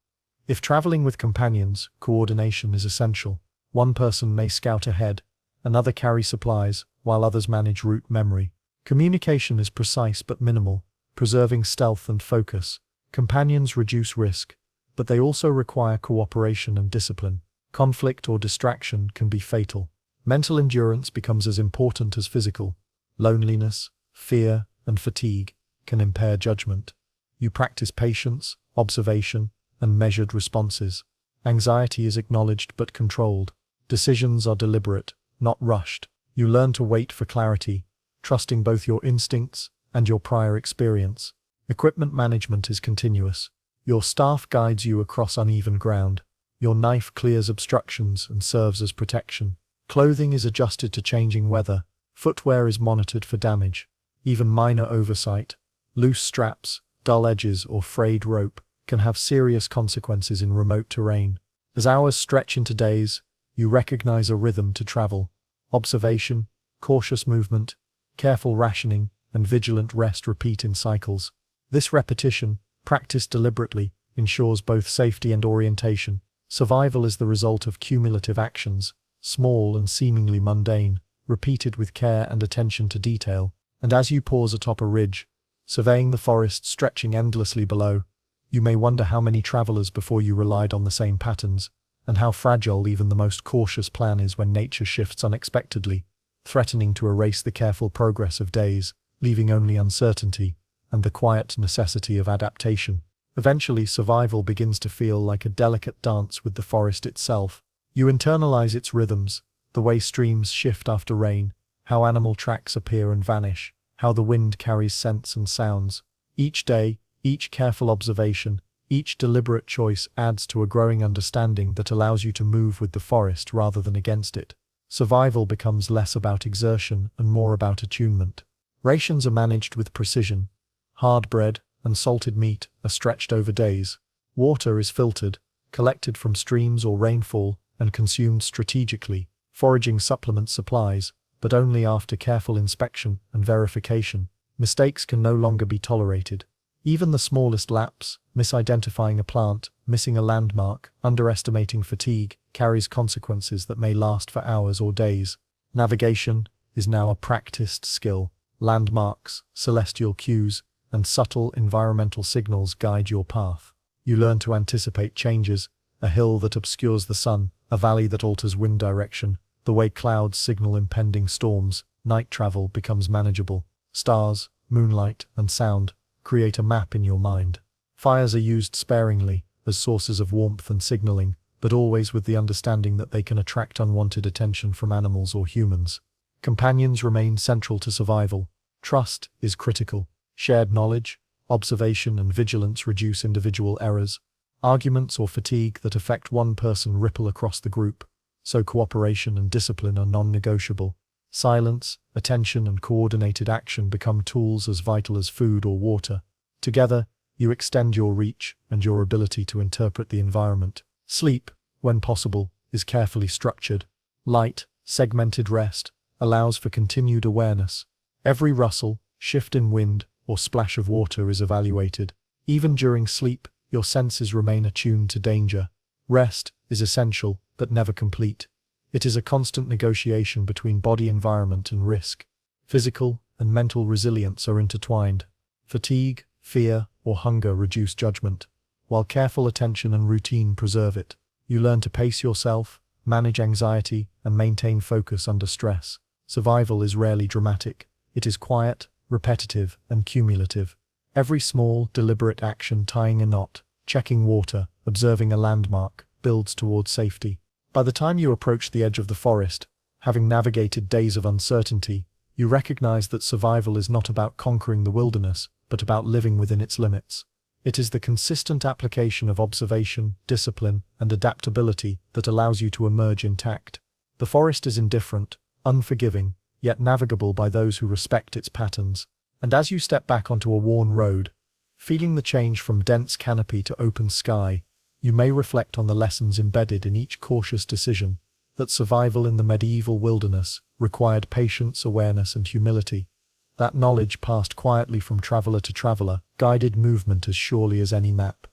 If traveling with companions, coordination is essential. One person may scout ahead, another carry supplies, while others manage route memory. Communication is precise but minimal, preserving stealth and focus. Companions reduce risk, but they also require cooperation and discipline. Conflict or distraction can be fatal. Mental endurance becomes as important as physical. Loneliness, fear, and fatigue can impair judgment. You practice patience, observation, and measured responses. Anxiety is acknowledged but controlled. Decisions are deliberate, not rushed. You learn to wait for clarity, trusting both your instincts and your prior experience. Equipment management is continuous. Your staff guides you across uneven ground. Your knife clears obstructions and serves as protection. Clothing is adjusted to changing weather. Footwear is monitored for damage. Even minor oversight, loose straps, dull edges, or frayed rope can have serious consequences in remote terrain. As hours stretch into days, you recognize a rhythm to travel. Observation, cautious movement, careful rationing, and vigilant rest repeat in cycles. This repetition, practiced deliberately, ensures both safety and orientation. Survival is the result of cumulative actions, small and seemingly mundane, repeated with care and attention to detail. And as you pause atop a ridge, surveying the forest stretching endlessly below, you may wonder how many travelers before you relied on the same patterns, and how fragile even the most cautious plan is when nature shifts unexpectedly, threatening to erase the careful progress of days, leaving only uncertainty and the quiet necessity of adaptation. Eventually, survival begins to feel like a delicate dance with the forest itself. You internalize its rhythms, the way streams shift after rain, how animal tracks appear and vanish, how the wind carries scents and sounds. Each day, each careful observation, each deliberate choice adds to a growing understanding that allows you to move with the forest rather than against it. Survival becomes less about exertion and more about attunement. Rations are managed with precision. Hard bread and salted meat are stretched over days. Water is filtered, collected from streams or rainfall, and consumed strategically. Foraging supplements supplies, but only after careful inspection and verification. Mistakes can no longer be tolerated. Even the smallest lapse, misidentifying a plant, missing a landmark, underestimating fatigue, carries consequences that may last for hours or days. Navigation is now a practiced skill. Landmarks, celestial cues, and subtle environmental signals guide your path. You learn to anticipate changes, a hill that obscures the sun, a valley that alters wind direction. The way clouds signal impending storms, night travel becomes manageable. Stars, moonlight, and sound create a map in your mind. Fires are used sparingly, as sources of warmth and signaling, but always with the understanding that they can attract unwanted attention from animals or humans. Companions remain central to survival. Trust is critical. Shared knowledge, observation, and vigilance reduce individual errors. Arguments or fatigue that affect one person ripple across the group, so cooperation and discipline are non-negotiable. Silence, attention, and coordinated action become tools as vital as food or water. Together, you extend your reach and your ability to interpret the environment. Sleep, when possible, is carefully structured. Light, segmented rest allows for continued awareness. Every rustle, shift in wind, or splash of water is evaluated. Even during sleep, your senses remain attuned to danger. Rest is essential, but never complete. It is a constant negotiation between body environment and risk. Physical and mental resilience are intertwined. Fatigue, fear, or hunger reduce judgment, while careful attention and routine preserve it. You learn to pace yourself, manage anxiety, and maintain focus under stress. Survival is rarely dramatic. It is quiet, repetitive, and cumulative. Every small, deliberate action, tying a knot, checking water, observing a landmark, builds toward safety. By the time you approach the edge of the forest, having navigated days of uncertainty, you recognize that survival is not about conquering the wilderness, but about living within its limits. It is the consistent application of observation, discipline, and adaptability that allows you to emerge intact. The forest is indifferent, unforgiving, yet navigable by those who respect its patterns. And as you step back onto a worn road, feeling the change from dense canopy to open sky, you may reflect on the lessons embedded in each cautious decision, that survival in the medieval wilderness required patience, awareness, and humility. That knowledge passed quietly from traveler to traveler, guided movement as surely as any map.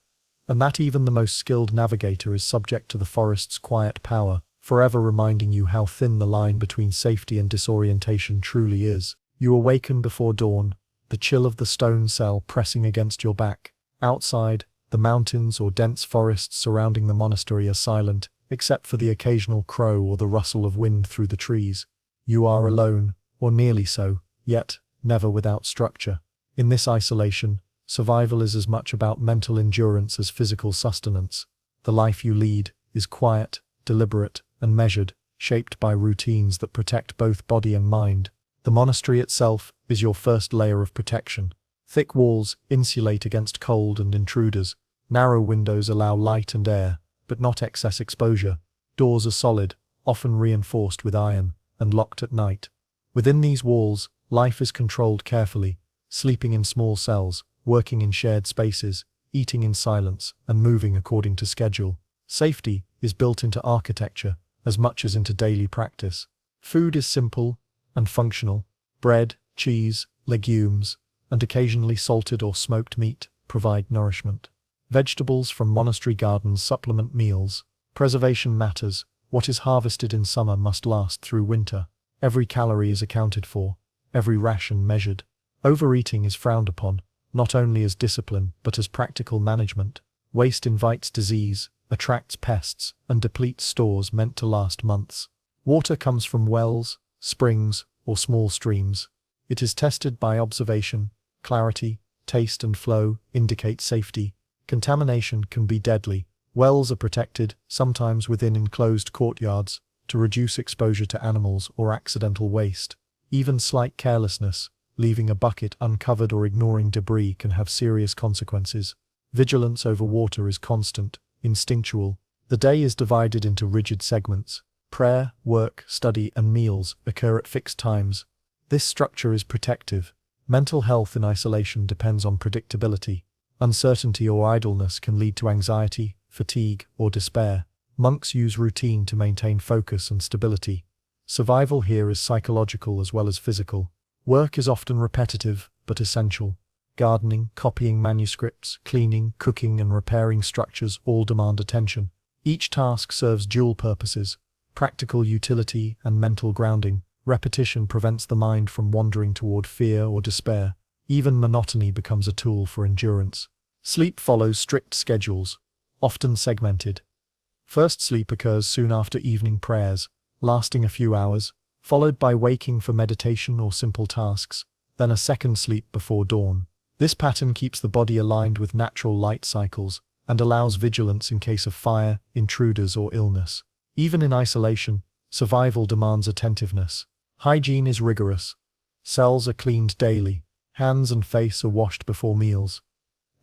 And that even the most skilled navigator is subject to the forest's quiet power, forever reminding you how thin the line between safety and disorientation truly is. You awaken before dawn, the chill of the stone cell pressing against your back. Outside, the mountains or dense forests surrounding the monastery are silent, except for the occasional crow or the rustle of wind through the trees. You are alone, or nearly so, yet never without structure. In this isolation, survival is as much about mental endurance as physical sustenance. The life you lead is quiet, deliberate, and measured, shaped by routines that protect both body and mind. The monastery itself is your first layer of protection. Thick walls insulate against cold and intruders. Narrow windows allow light and air, but not excess exposure. Doors are solid, often reinforced with iron, and locked at night. Within these walls, life is controlled carefully, sleeping in small cells, working in shared spaces, eating in silence, and moving according to schedule. Safety is built into architecture as much as into daily practice. Food is simple and functional. Bread, cheese, legumes, and occasionally salted or smoked meat provide nourishment. Vegetables from monastery gardens supplement meals. Preservation matters. What is harvested in summer must last through winter. Every calorie is accounted for, every ration measured. Overeating is frowned upon, not only as discipline but as practical management. Waste invites disease, attracts pests, and depletes stores meant to last months. Water comes from wells, springs, or small streams. It is tested by observation. Clarity, taste, and flow indicate safety. Contamination can be deadly. Wells are protected, sometimes within enclosed courtyards, to reduce exposure to animals or accidental waste. Even slight carelessness, leaving a bucket uncovered or ignoring debris, can have serious consequences. Vigilance over water is constant, instinctual. The day is divided into rigid segments. Prayer, work, study, and meals occur at fixed times. This structure is protective. Mental health in isolation depends on predictability. Uncertainty or idleness can lead to anxiety, fatigue, or despair. Monks use routine to maintain focus and stability. Survival here is psychological as well as physical. Work is often repetitive, but essential. Gardening, copying manuscripts, cleaning, cooking, and repairing structures all demand attention. Each task serves dual purposes: practical utility and mental grounding. Repetition prevents the mind from wandering toward fear or despair. Even monotony becomes a tool for endurance. Sleep follows strict schedules, often segmented. First sleep occurs soon after evening prayers, lasting a few hours, followed by waking for meditation or simple tasks, then a second sleep before dawn. This pattern keeps the body aligned with natural light cycles and allows vigilance in case of fire, intruders, or illness. Even in isolation, survival demands attentiveness. Hygiene is rigorous. Cells are cleaned daily. Hands and face are washed before meals.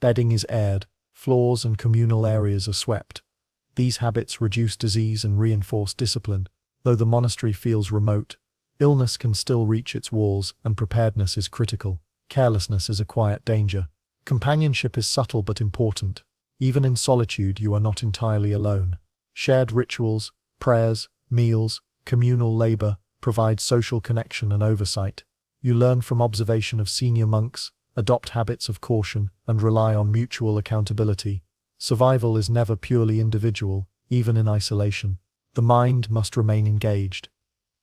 Bedding is aired. Floors and communal areas are swept. These habits reduce disease and reinforce discipline. Though the monastery feels remote, illness can still reach its walls, and preparedness is critical. Carelessness is a quiet danger. Companionship is subtle but important. Even in solitude, you are not entirely alone. Shared rituals, prayers, meals, communal labor provide social connection and oversight. You learn from observation of senior monks, adopt habits of caution, and rely on mutual accountability. Survival is never purely individual, even in isolation. The mind must remain engaged.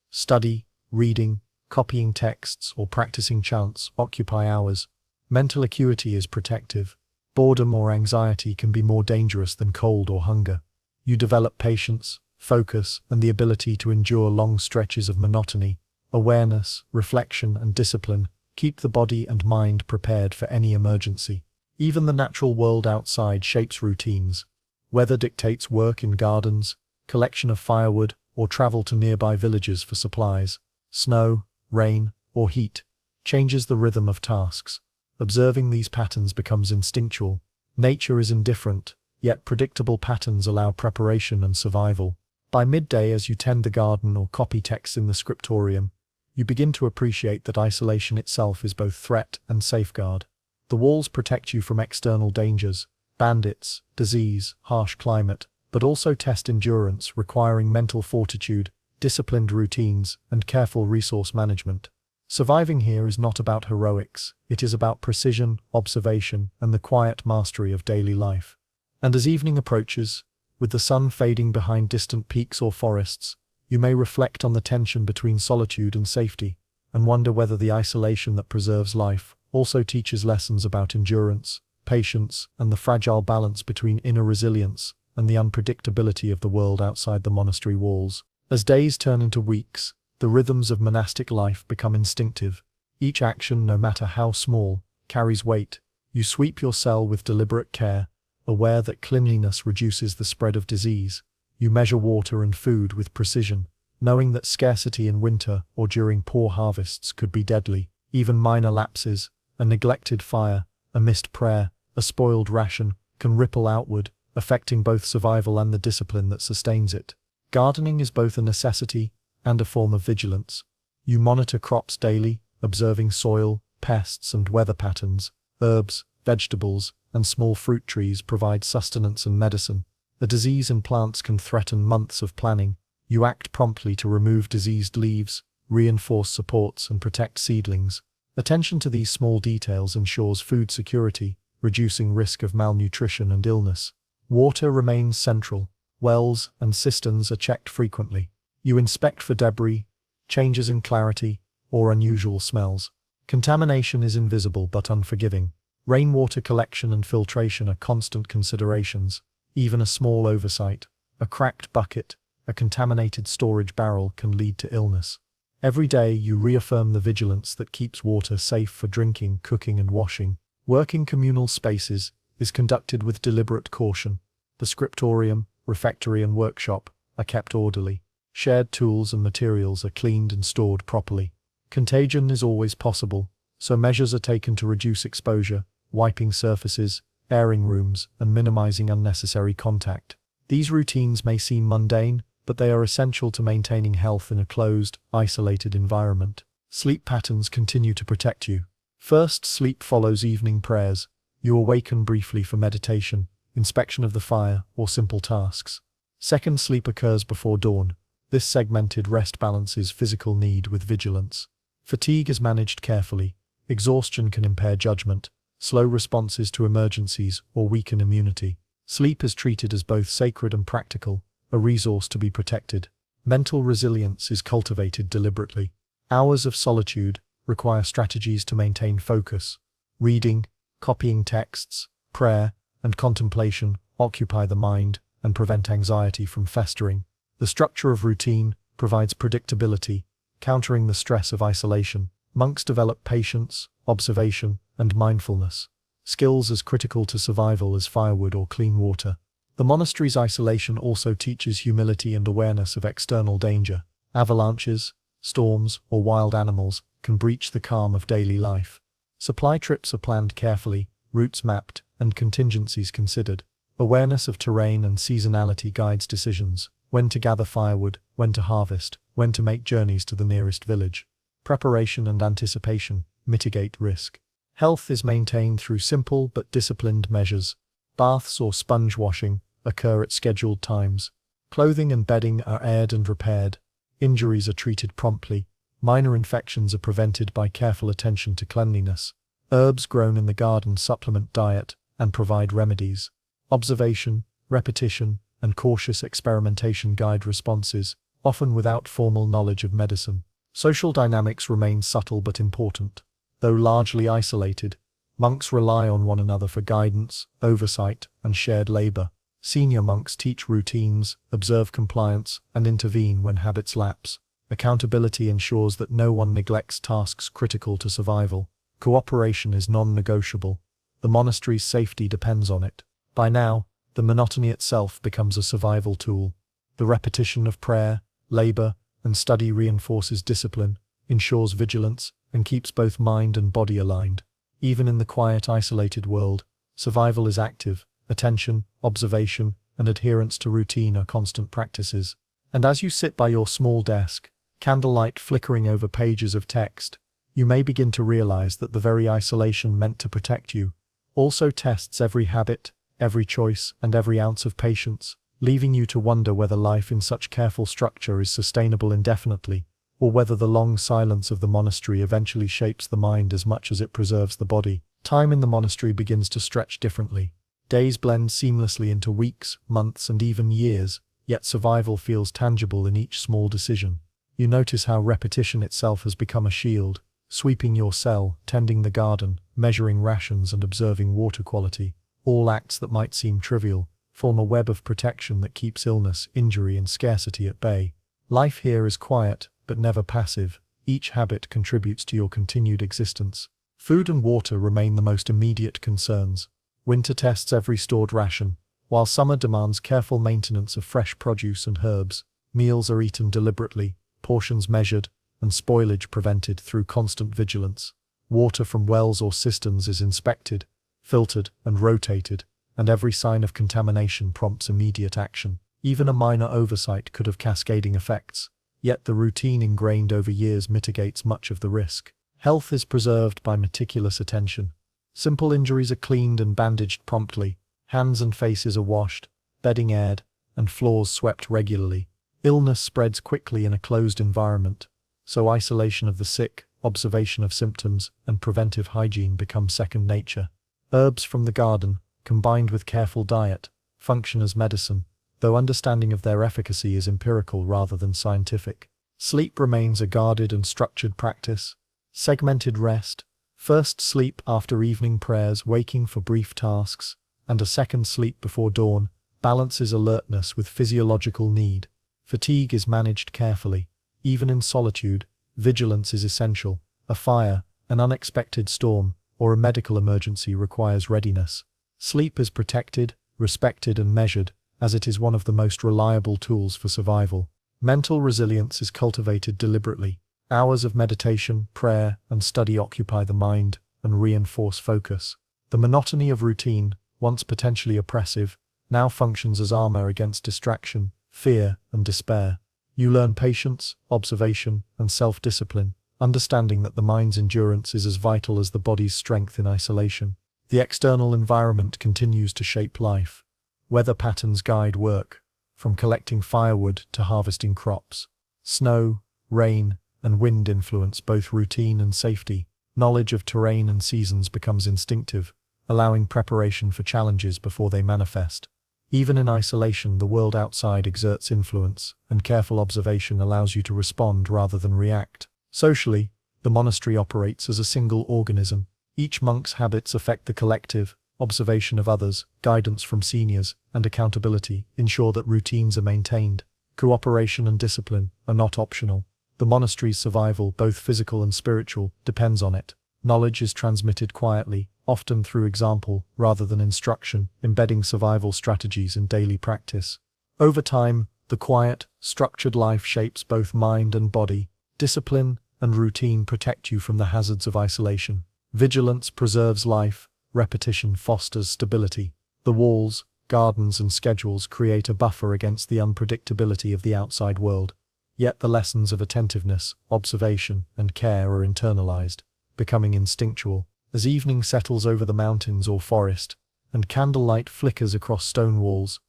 Study, reading, copying texts, or practicing chants occupy hours. Mental acuity is protective. Boredom or anxiety can be more dangerous than cold or hunger. You develop patience, focus, and the ability to endure long stretches of monotony. Awareness, reflection, and discipline keep the body and mind prepared for any emergency. Even the natural world outside shapes routines. Weather dictates work in gardens, collection of firewood, or travel to nearby villages for supplies. Snow, rain, or heat changes the rhythm of tasks. Observing these patterns becomes instinctual. Nature is indifferent, yet predictable patterns allow preparation and survival. By midday, as you tend the garden or copy texts in the scriptorium, you begin to appreciate that isolation itself is both threat and safeguard. The walls protect you from external dangers, bandits, disease, harsh climate, but also test endurance, requiring mental fortitude, disciplined routines, and careful resource management. Surviving here is not about heroics, it is about precision, observation, and the quiet mastery of daily life. And as evening approaches, with the sun fading behind distant peaks or forests, you may reflect on the tension between solitude and safety, and wonder whether the isolation that preserves life also teaches lessons about endurance, patience, and the fragile balance between inner resilience and the unpredictability of the world outside the monastery walls. As days turn into weeks, the rhythms of monastic life become instinctive. Each action, no matter how small, carries weight. You sweep your cell with deliberate care, aware that cleanliness reduces the spread of disease. You measure water and food with precision, knowing that scarcity in winter or during poor harvests could be deadly. Even minor lapses, a neglected fire, a missed prayer, a spoiled ration, can ripple outward, affecting both survival and the discipline that sustains it. Gardening is both a necessity and a form of vigilance. You monitor crops daily, observing soil, pests, and weather patterns. Herbs, vegetables, and small fruit trees provide sustenance and medicine. A disease in plants can threaten months of planning. You act promptly to remove diseased leaves, reinforce supports, and protect seedlings. Attention to these small details ensures food security, reducing risk of malnutrition and illness. Water remains central. Wells and cisterns are checked frequently. You inspect for debris, changes in clarity, or unusual smells. Contamination is invisible but unforgiving. Rainwater collection and filtration are constant considerations. Even a small oversight, a cracked bucket, a contaminated storage barrel can lead to illness. Every day you reaffirm the vigilance that keeps water safe for drinking, cooking, and washing. Work in communal spaces is conducted with deliberate caution. The scriptorium, refectory, and workshop are kept orderly. Shared tools and materials are cleaned and stored properly. Contagion is always possible, so measures are taken to reduce exposure, wiping surfaces, airing rooms, and minimizing unnecessary contact. These routines may seem mundane, but they are essential to maintaining health in a closed, isolated environment. Sleep patterns continue to protect you. First, sleep follows evening prayers. You awaken briefly for meditation, inspection of the fire, or simple tasks. Second, sleep occurs before dawn. This segmented rest balances physical need with vigilance. Fatigue is managed carefully. Exhaustion can impair judgment, slow responses to emergencies, or weaken immunity. Sleep is treated as both sacred and practical, a resource to be protected. Mental resilience is cultivated deliberately. Hours of solitude require strategies to maintain focus. Reading, copying texts, prayer, and contemplation occupy the mind and prevent anxiety from festering. The structure of routine provides predictability, countering the stress of isolation. Monks develop patience, observation, and mindfulness, skills as critical to survival as firewood or clean water. The monastery's isolation also teaches humility and awareness of external danger. Avalanches, storms, or wild animals can breach the calm of daily life. Supply trips are planned carefully, routes mapped, and contingencies considered. Awareness of terrain and seasonality guides decisions: when to gather firewood, when to harvest, when to make journeys to the nearest village. Preparation and anticipation mitigate risk. Health is maintained through simple but disciplined measures. Baths or sponge washing occur at scheduled times. Clothing and bedding are aired and repaired. Injuries are treated promptly. Minor infections are prevented by careful attention to cleanliness. Herbs grown in the garden supplement diet and provide remedies. Observation, repetition, and cautious experimentation guide responses, often without formal knowledge of medicine. Social dynamics remain subtle but important. Though largely isolated, monks rely on one another for guidance, oversight, and shared labor. Senior monks teach routines, observe compliance, and intervene when habits lapse. Accountability ensures that no one neglects tasks critical to survival. Cooperation is non-negotiable. The monastery's safety depends on it. By now, the monotony itself becomes a survival tool. The repetition of prayer, labor, and study reinforces discipline, ensures vigilance, and keeps both mind and body aligned. Even in the quiet, isolated world, survival is active. Attention, observation, and adherence to routine are constant practices. And as you sit by your small desk, candlelight flickering over pages of text, you may begin to realize that the very isolation meant to protect you also tests every habit, every choice, and every ounce of patience, leaving you to wonder whether life in such careful structure is sustainable indefinitely, or whether the long silence of the monastery eventually shapes the mind as much as it preserves the body. Time in the monastery begins to stretch differently. Days blend seamlessly into weeks, months, and even years, yet survival feels tangible in each small decision. You notice how repetition itself has become a shield, sweeping your cell, tending the garden, measuring rations, and observing water quality. All acts that might seem trivial form a web of protection that keeps illness, injury, and scarcity at bay. Life here is quiet, but never passive. Each habit contributes to your continued existence. Food and water remain the most immediate concerns. Winter tests every stored ration, while summer demands careful maintenance of fresh produce and herbs. Meals are eaten deliberately, portions measured, and spoilage prevented through constant vigilance. Water from wells or cisterns is inspected, filtered, and rotated, and every sign of contamination prompts immediate action. Even a minor oversight could have cascading effects, yet the routine ingrained over years mitigates much of the risk. Health is preserved by meticulous attention. Simple injuries are cleaned and bandaged promptly, hands and faces are washed, bedding aired, and floors swept regularly. Illness spreads quickly in a closed environment, so isolation of the sick, observation of symptoms, and preventive hygiene become second nature. Herbs from the garden, combined with careful diet, function as medicine, though understanding of their efficacy is empirical rather than scientific. Sleep remains a guarded and structured practice. Segmented rest, first sleep after evening prayers, waking for brief tasks, and a second sleep before dawn, balances alertness with physiological need. Fatigue is managed carefully. Even in solitude, vigilance is essential. A fire, an unexpected storm, or a medical emergency requires readiness. Sleep is protected, respected, and measured, as it is one of the most reliable tools for survival. Mental resilience is cultivated deliberately. Hours of meditation, prayer, and study occupy the mind and reinforce focus. The monotony of routine, once potentially oppressive, now functions as armor against distraction, fear, and despair. You learn patience, observation, and self-discipline, understanding that the mind's endurance is as vital as the body's strength in isolation. The external environment continues to shape life. Weather patterns guide work, from collecting firewood to harvesting crops. Snow, rain, and wind influence both routine and safety. Knowledge of terrain and seasons becomes instinctive, allowing preparation for challenges before they manifest. Even in isolation, the world outside exerts influence, and careful observation allows you to respond rather than react. Socially, the monastery operates as a single organism. Each monk's habits affect the collective. Observation of others, guidance from seniors, and accountability ensure that routines are maintained. Cooperation and discipline are not optional. The monastery's survival, both physical and spiritual, depends on it. Knowledge is transmitted quietly, often through example rather than instruction, embedding survival strategies in daily practice. Over time, the quiet, structured life shapes both mind and body. Discipline and routine protect you from the hazards of isolation. Vigilance preserves life, repetition fosters stability. The walls, gardens, and schedules create a buffer against the unpredictability of the outside world. Yet the lessons of attentiveness, observation, and care are internalized, becoming instinctual. As evening settles over the mountains or forest, and candlelight flickers across stone walls,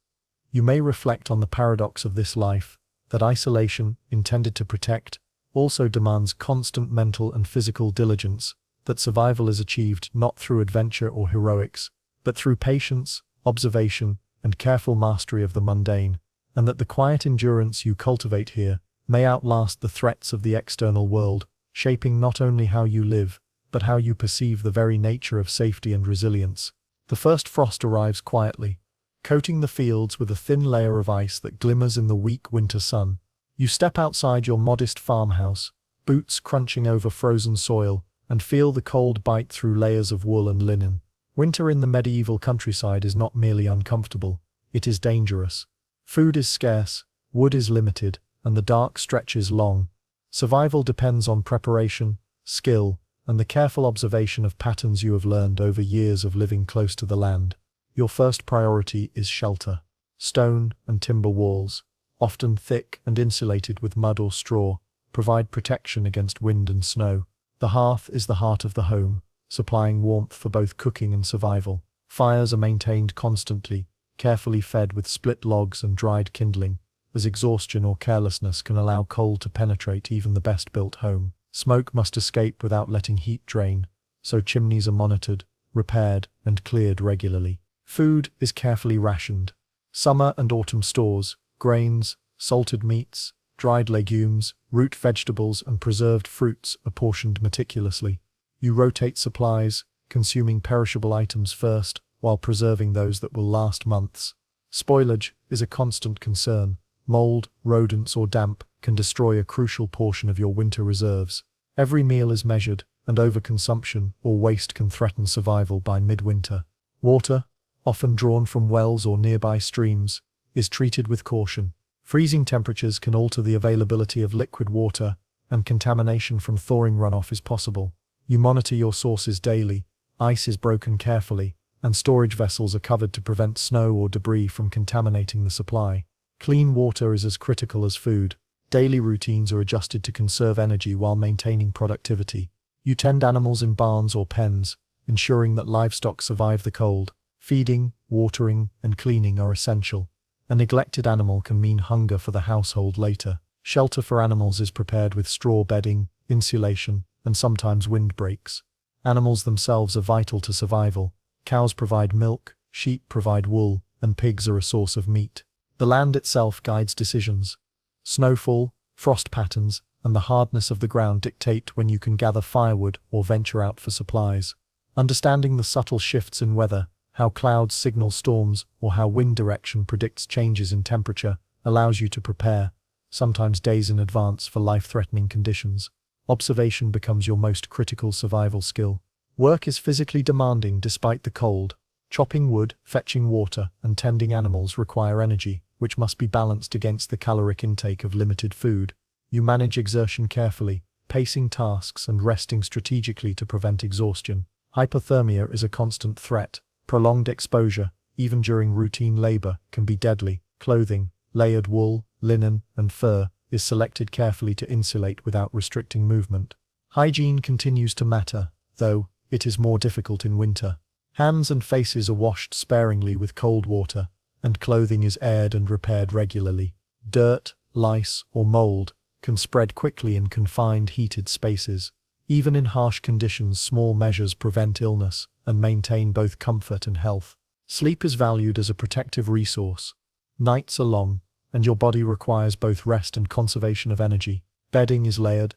you may reflect on the paradox of this life, that isolation, intended to protect, also demands constant mental and physical diligence, that survival is achieved not through adventure or heroics, but through patience, observation, and careful mastery of the mundane, and that the quiet endurance you cultivate here may outlast the threats of the external world, shaping not only how you live, but how you perceive the very nature of safety and resilience. The first frost arrives quietly, coating the fields with a thin layer of ice that glimmers in the weak winter sun. You step outside your modest farmhouse, boots crunching over frozen soil, and feel the cold bite through layers of wool and linen. Winter in the medieval countryside is not merely uncomfortable, it is dangerous. Food is scarce, wood is limited, and the dark stretches long. Survival depends on preparation, skill, and the careful observation of patterns you have learned over years of living close to the land. Your first priority is shelter. Stone and timber walls, often thick and insulated with mud or straw, provide protection against wind and snow. The hearth is the heart of the home, supplying warmth for both cooking and survival. Fires are maintained constantly, carefully fed with split logs and dried kindling, as exhaustion or carelessness can allow cold to penetrate even the best-built home. Smoke must escape without letting heat drain, so chimneys are monitored, repaired, and cleared regularly. Food is carefully rationed. Summer and autumn stores, grains, salted meats, dried legumes, root vegetables, and preserved fruits are portioned meticulously. You rotate supplies, consuming perishable items first, while preserving those that will last months. Spoilage is a constant concern. Mold, rodents, or damp can destroy a crucial portion of your winter reserves. Every meal is measured, and overconsumption or waste can threaten survival by midwinter. Water, often drawn from wells or nearby streams, is treated with caution. Freezing temperatures can alter the availability of liquid water, and contamination from thawing runoff is possible. You monitor your sources daily, ice is broken carefully, and storage vessels are covered to prevent snow or debris from contaminating the supply. Clean water is as critical as food. Daily routines are adjusted to conserve energy while maintaining productivity. You tend animals in barns or pens, ensuring that livestock survive the cold. Feeding, watering, and cleaning are essential. A neglected animal can mean hunger for the household later. Shelter for animals is prepared with straw bedding, insulation, and sometimes windbreaks. Animals themselves are vital to survival. Cows provide milk, sheep provide wool, and pigs are a source of meat. The land itself guides decisions. Snowfall, frost patterns, and the hardness of the ground dictate when you can gather firewood or venture out for supplies. Understanding the subtle shifts in weather, how clouds signal storms, or how wind direction predicts changes in temperature, allows you to prepare, sometimes days in advance, for life-threatening conditions. Observation becomes your most critical survival skill. Work is physically demanding despite the cold. Chopping wood, fetching water, and tending animals require energy, which must be balanced against the caloric intake of limited food. You manage exertion carefully, pacing tasks and resting strategically to prevent exhaustion. Hypothermia is a constant threat. Prolonged exposure, even during routine labor, can be deadly. Clothing, layered wool, linen, and fur, is selected carefully to insulate without restricting movement. Hygiene continues to matter, though it is more difficult in winter. Hands and faces are washed sparingly with cold water, and clothing is aired and repaired regularly. Dirt, lice, or mold can spread quickly in confined, heated spaces. Even in harsh conditions, small measures prevent illness and maintain both comfort and health. Sleep is valued as a protective resource. Nights are long, and your body requires both rest and conservation of energy. Bedding is layered.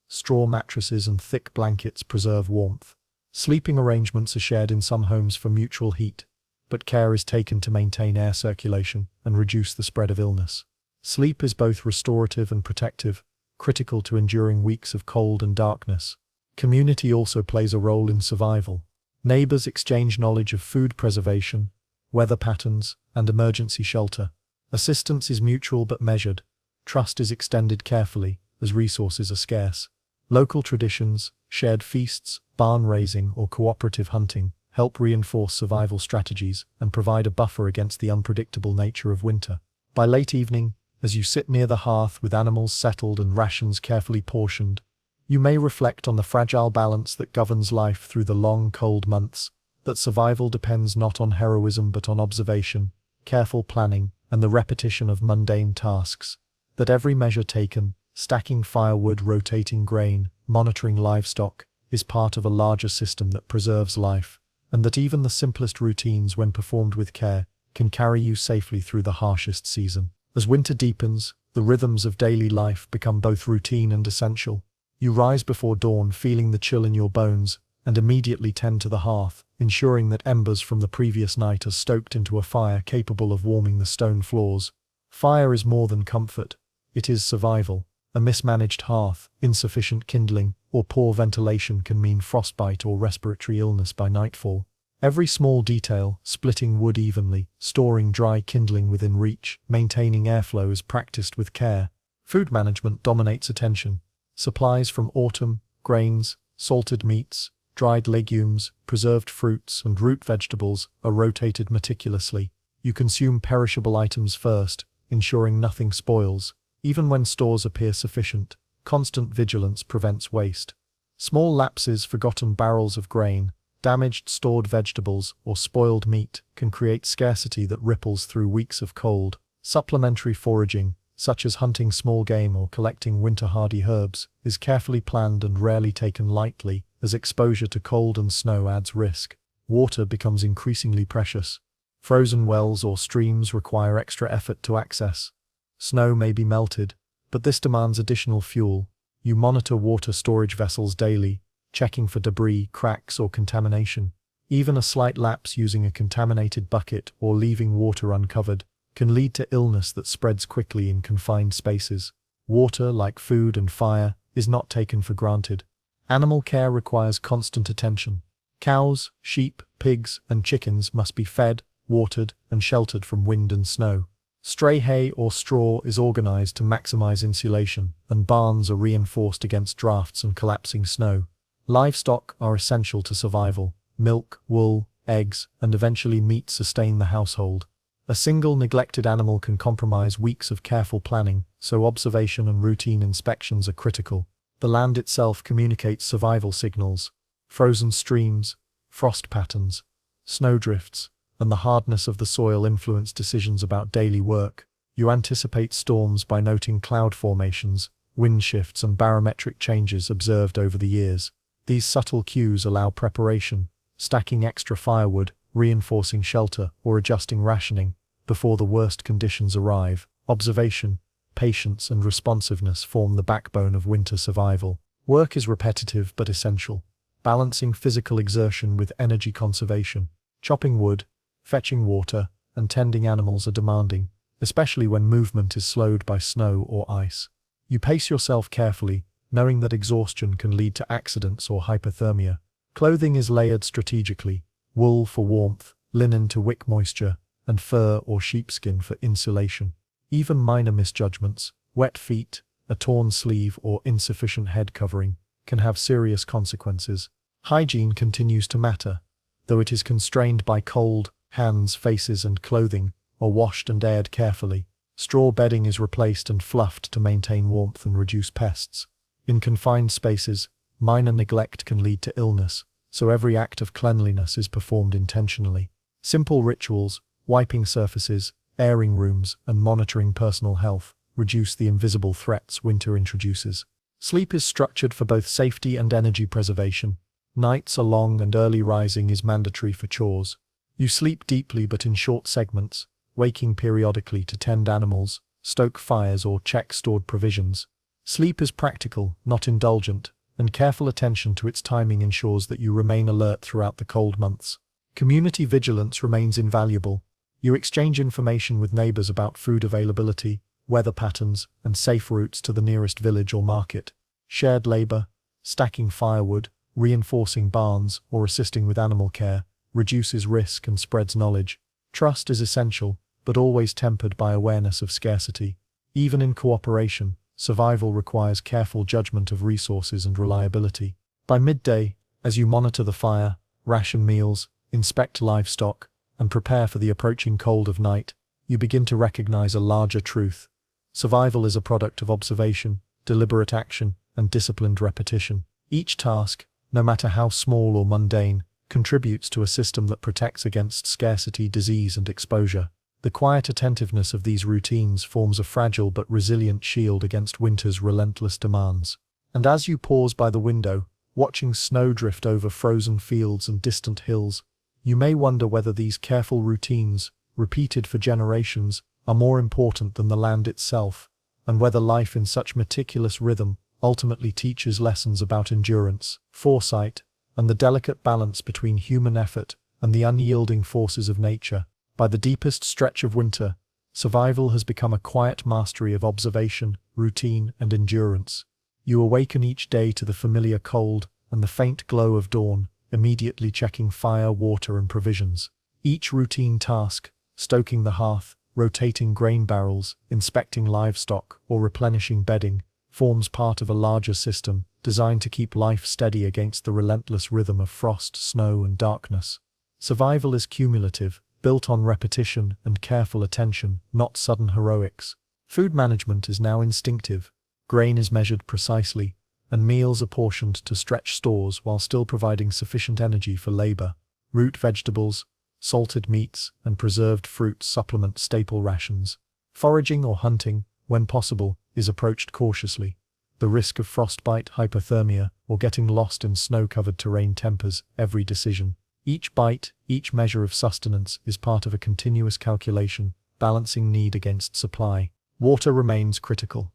Straw mattresses and thick blankets preserve warmth. Sleeping arrangements are shared in some homes for mutual heat, but care is taken to maintain air circulation and reduce the spread of illness. Sleep is both restorative and protective, critical to enduring weeks of cold and darkness. Community also plays a role in survival. Neighbors exchange knowledge of food preservation, weather patterns, and emergency shelter. Assistance is mutual but measured. Trust is extended carefully, as resources are scarce. Local traditions, shared feasts, barn raising, or cooperative hunting help reinforce survival strategies and provide a buffer against the unpredictable nature of winter. By late evening, as you sit near the hearth with animals settled and rations carefully portioned, you may reflect on the fragile balance that governs life through the long, cold months, that survival depends not on heroism but on observation, careful planning, and the repetition of mundane tasks, that every measure taken, stacking firewood, rotating grain, monitoring livestock, is part of a larger system that preserves life, and that even the simplest routines, when performed with care, can carry you safely through the harshest season. As winter deepens, the rhythms of daily life become both routine and essential. You rise before dawn, feeling the chill in your bones, and immediately tend to the hearth, ensuring that embers from the previous night are stoked into a fire capable of warming the stone floors. Fire is more than comfort, it is survival. A mismanaged hearth, insufficient kindling, or poor ventilation can mean frostbite or respiratory illness by nightfall. Every small detail, splitting wood evenly, storing dry kindling within reach, maintaining airflow, is practiced with care. Food management dominates attention. Supplies from autumn, grains, salted meats, dried legumes, preserved fruits, and root vegetables are rotated meticulously. You consume perishable items first, ensuring nothing spoils. Even when stores appear sufficient, constant vigilance prevents waste. Small lapses, forgotten barrels of grain, damaged stored vegetables, or spoiled meat can create scarcity that ripples through weeks of cold. Supplementary foraging, such as hunting small game or collecting winter-hardy herbs, is carefully planned and rarely taken lightly, as exposure to cold and snow adds risk. Water becomes increasingly precious. Frozen wells or streams require extra effort to access. Snow may be melted, but this demands additional fuel. You monitor water storage vessels daily, checking for debris, cracks, or contamination. Even a slight lapse using a contaminated bucket or leaving water uncovered can lead to illness that spreads quickly in confined spaces. Water, like food and fire, is not taken for granted. Animal care requires constant attention. Cows, sheep, pigs, and chickens must be fed, watered, and sheltered from wind and snow. Stray hay or straw is organized to maximize insulation, and barns are reinforced against drafts and collapsing snow. Livestock are essential to survival. Milk, wool, eggs, and eventually meat sustain the household. A single neglected animal can compromise weeks of careful planning, so observation and routine inspections are critical. The land itself communicates survival signals. Frozen streams, frost patterns, snowdrifts, and the hardness of the soil influence decisions about daily work. You anticipate storms by noting cloud formations, wind shifts, and barometric changes observed over the years. These subtle cues allow preparation, stacking extra firewood, reinforcing shelter, or adjusting rationing before the worst conditions arrive. Observation, patience, and responsiveness form the backbone of winter survival. Work is repetitive but essential, balancing physical exertion with energy conservation. Chopping wood, fetching water, and tending animals are demanding, especially when movement is slowed by snow or ice. You pace yourself carefully, knowing that exhaustion can lead to accidents or hypothermia. Clothing is layered strategically: wool for warmth, linen to wick moisture, and fur or sheepskin for insulation. Even minor misjudgments, wet feet, a torn sleeve, or insufficient head covering, can have serious consequences. Hygiene continues to matter, though it is constrained by cold. Hands, faces, and clothing are washed and aired carefully. Straw bedding is replaced and fluffed to maintain warmth and reduce pests. In confined spaces, minor neglect can lead to illness, so every act of cleanliness is performed intentionally. Simple rituals, wiping surfaces, airing rooms, and monitoring personal health reduce the invisible threats winter introduces. Sleep is structured for both safety and energy preservation. Nights are long and early rising is mandatory for chores. You sleep deeply but in short segments, waking periodically to tend animals, stoke fires, or check stored provisions. Sleep is practical, not indulgent, and careful attention to its timing ensures that you remain alert throughout the cold months. Community vigilance remains invaluable. You exchange information with neighbors about food availability, weather patterns, and safe routes to the nearest village or market. Shared labor, stacking firewood, reinforcing barns, or assisting with animal care reduces risk and spreads knowledge. Trust is essential, but always tempered by awareness of scarcity. Even in cooperation, survival requires careful judgment of resources and reliability. By midday, as you monitor the fire, ration meals, inspect livestock, and prepare for the approaching cold of night, you begin to recognize a larger truth. Survival is a product of observation, deliberate action, and disciplined repetition. Each task, no matter how small or mundane, contributes to a system that protects against scarcity, disease, and exposure. The quiet attentiveness of these routines forms a fragile but resilient shield against winter's relentless demands. And as you pause by the window, watching snow drift over frozen fields and distant hills, you may wonder whether these careful routines, repeated for generations, are more important than the land itself, and whether life in such meticulous rhythm ultimately teaches lessons about endurance, foresight, and the delicate balance between human effort and the unyielding forces of nature. By the deepest stretch of winter, survival has become a quiet mastery of observation, routine, and endurance. You awaken each day to the familiar cold and the faint glow of dawn, immediately checking fire, water, and provisions. Each routine task, stoking the hearth, rotating grain barrels, inspecting livestock, or replenishing bedding, forms part of a larger system designed to keep life steady against the relentless rhythm of frost, snow, and darkness. Survival is cumulative, built on repetition and careful attention, not sudden heroics. Food management is now instinctive. Grain is measured precisely, and meals are portioned to stretch stores while still providing sufficient energy for labor. Root vegetables, salted meats, and preserved fruits supplement staple rations. Foraging or hunting, when possible, is approached cautiously. The risk of frostbite, hypothermia, or getting lost in snow-covered terrain tempers every decision. Each bite, each measure of sustenance is part of a continuous calculation, balancing need against supply. Water remains critical.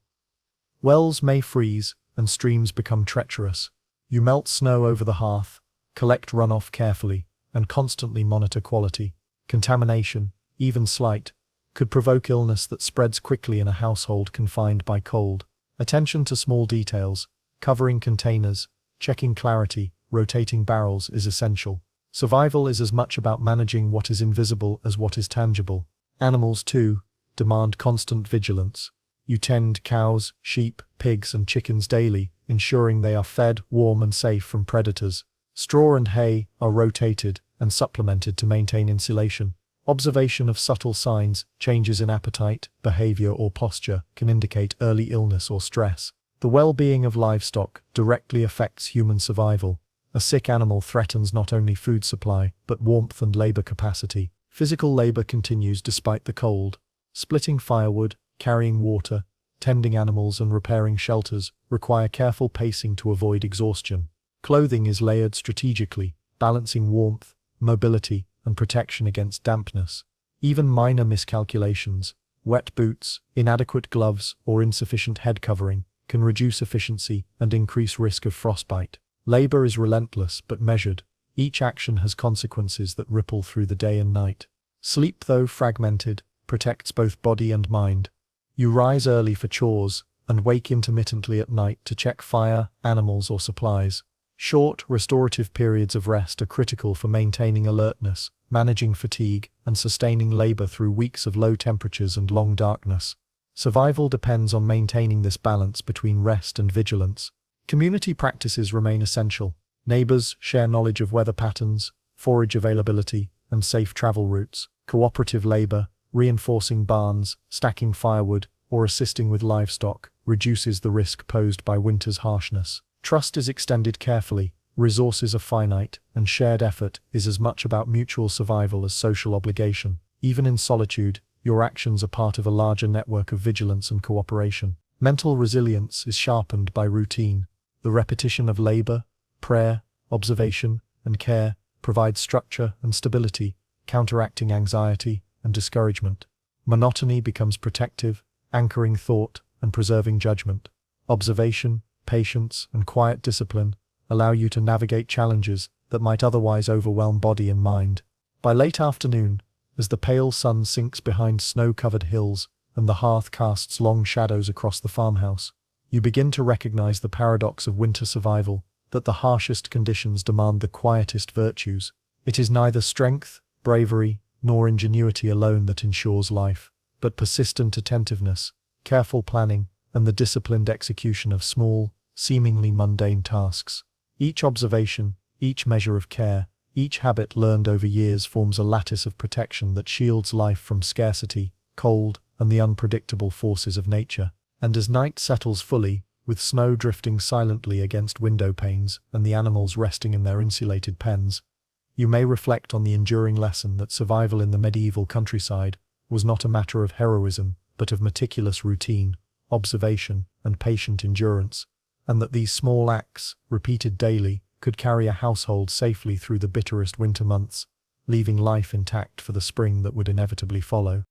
Wells may freeze, and streams become treacherous. You melt snow over the hearth, collect runoff carefully, and constantly monitor quality. Contamination, even slight, could provoke illness that spreads quickly in a household confined by cold. Attention to small details, covering containers, checking clarity, rotating barrels is essential. Survival is as much about managing what is invisible as what is tangible. Animals, too, demand constant vigilance. You tend cows, sheep, pigs, and chickens daily, ensuring they are fed, warm, and safe from predators. Straw and hay are rotated and supplemented to maintain insulation. Observation of subtle signs, changes in appetite, behavior, or posture can indicate early illness or stress. The well-being of livestock directly affects human survival. A sick animal threatens not only food supply, but warmth and labor capacity. Physical labor continues despite the cold. Splitting firewood, carrying water, tending animals, and repairing shelters require careful pacing to avoid exhaustion. Clothing is layered strategically, balancing warmth, mobility, and protection against dampness. Even minor miscalculations, wet boots, inadequate gloves, or insufficient head covering, can reduce efficiency and increase risk of frostbite. Labor is relentless but measured. Each action has consequences that ripple through the day and night. Sleep, though fragmented, protects both body and mind. You rise early for chores and wake intermittently at night to check fire, animals, or supplies. Short, restorative periods of rest are critical for maintaining alertness, managing fatigue, and sustaining labor through weeks of low temperatures and long darkness. Survival depends on maintaining this balance between rest and vigilance. Community practices remain essential. Neighbors share knowledge of weather patterns, forage availability, and safe travel routes. Cooperative labor, reinforcing barns, stacking firewood, or assisting with livestock, reduces the risk posed by winter's harshness. Trust is extended carefully, resources are finite, and shared effort is as much about mutual survival as social obligation. Even in solitude, your actions are part of a larger network of vigilance and cooperation. Mental resilience is sharpened by routine. The repetition of labor, prayer, observation, and care provides structure and stability, counteracting anxiety and discouragement. Monotony becomes protective, anchoring thought and preserving judgment. Observation, patience, and quiet discipline allow you to navigate challenges that might otherwise overwhelm body and mind. By late afternoon, as the pale sun sinks behind snow-covered hills and the hearth casts long shadows across the farmhouse, you begin to recognize the paradox of winter survival, that the harshest conditions demand the quietest virtues. It is neither strength, bravery, nor ingenuity alone that ensures life, but persistent attentiveness, careful planning, and the disciplined execution of small, seemingly mundane tasks. Each observation, each measure of care, each habit learned over years forms a lattice of protection that shields life from scarcity, cold, and the unpredictable forces of nature. And as night settles fully, with snow drifting silently against window panes and the animals resting in their insulated pens, you may reflect on the enduring lesson that survival in the medieval countryside was not a matter of heroism, but of meticulous routine, observation, and patient endurance, and that these small acts, repeated daily, could carry a household safely through the bitterest winter months, leaving life intact for the spring that would inevitably follow.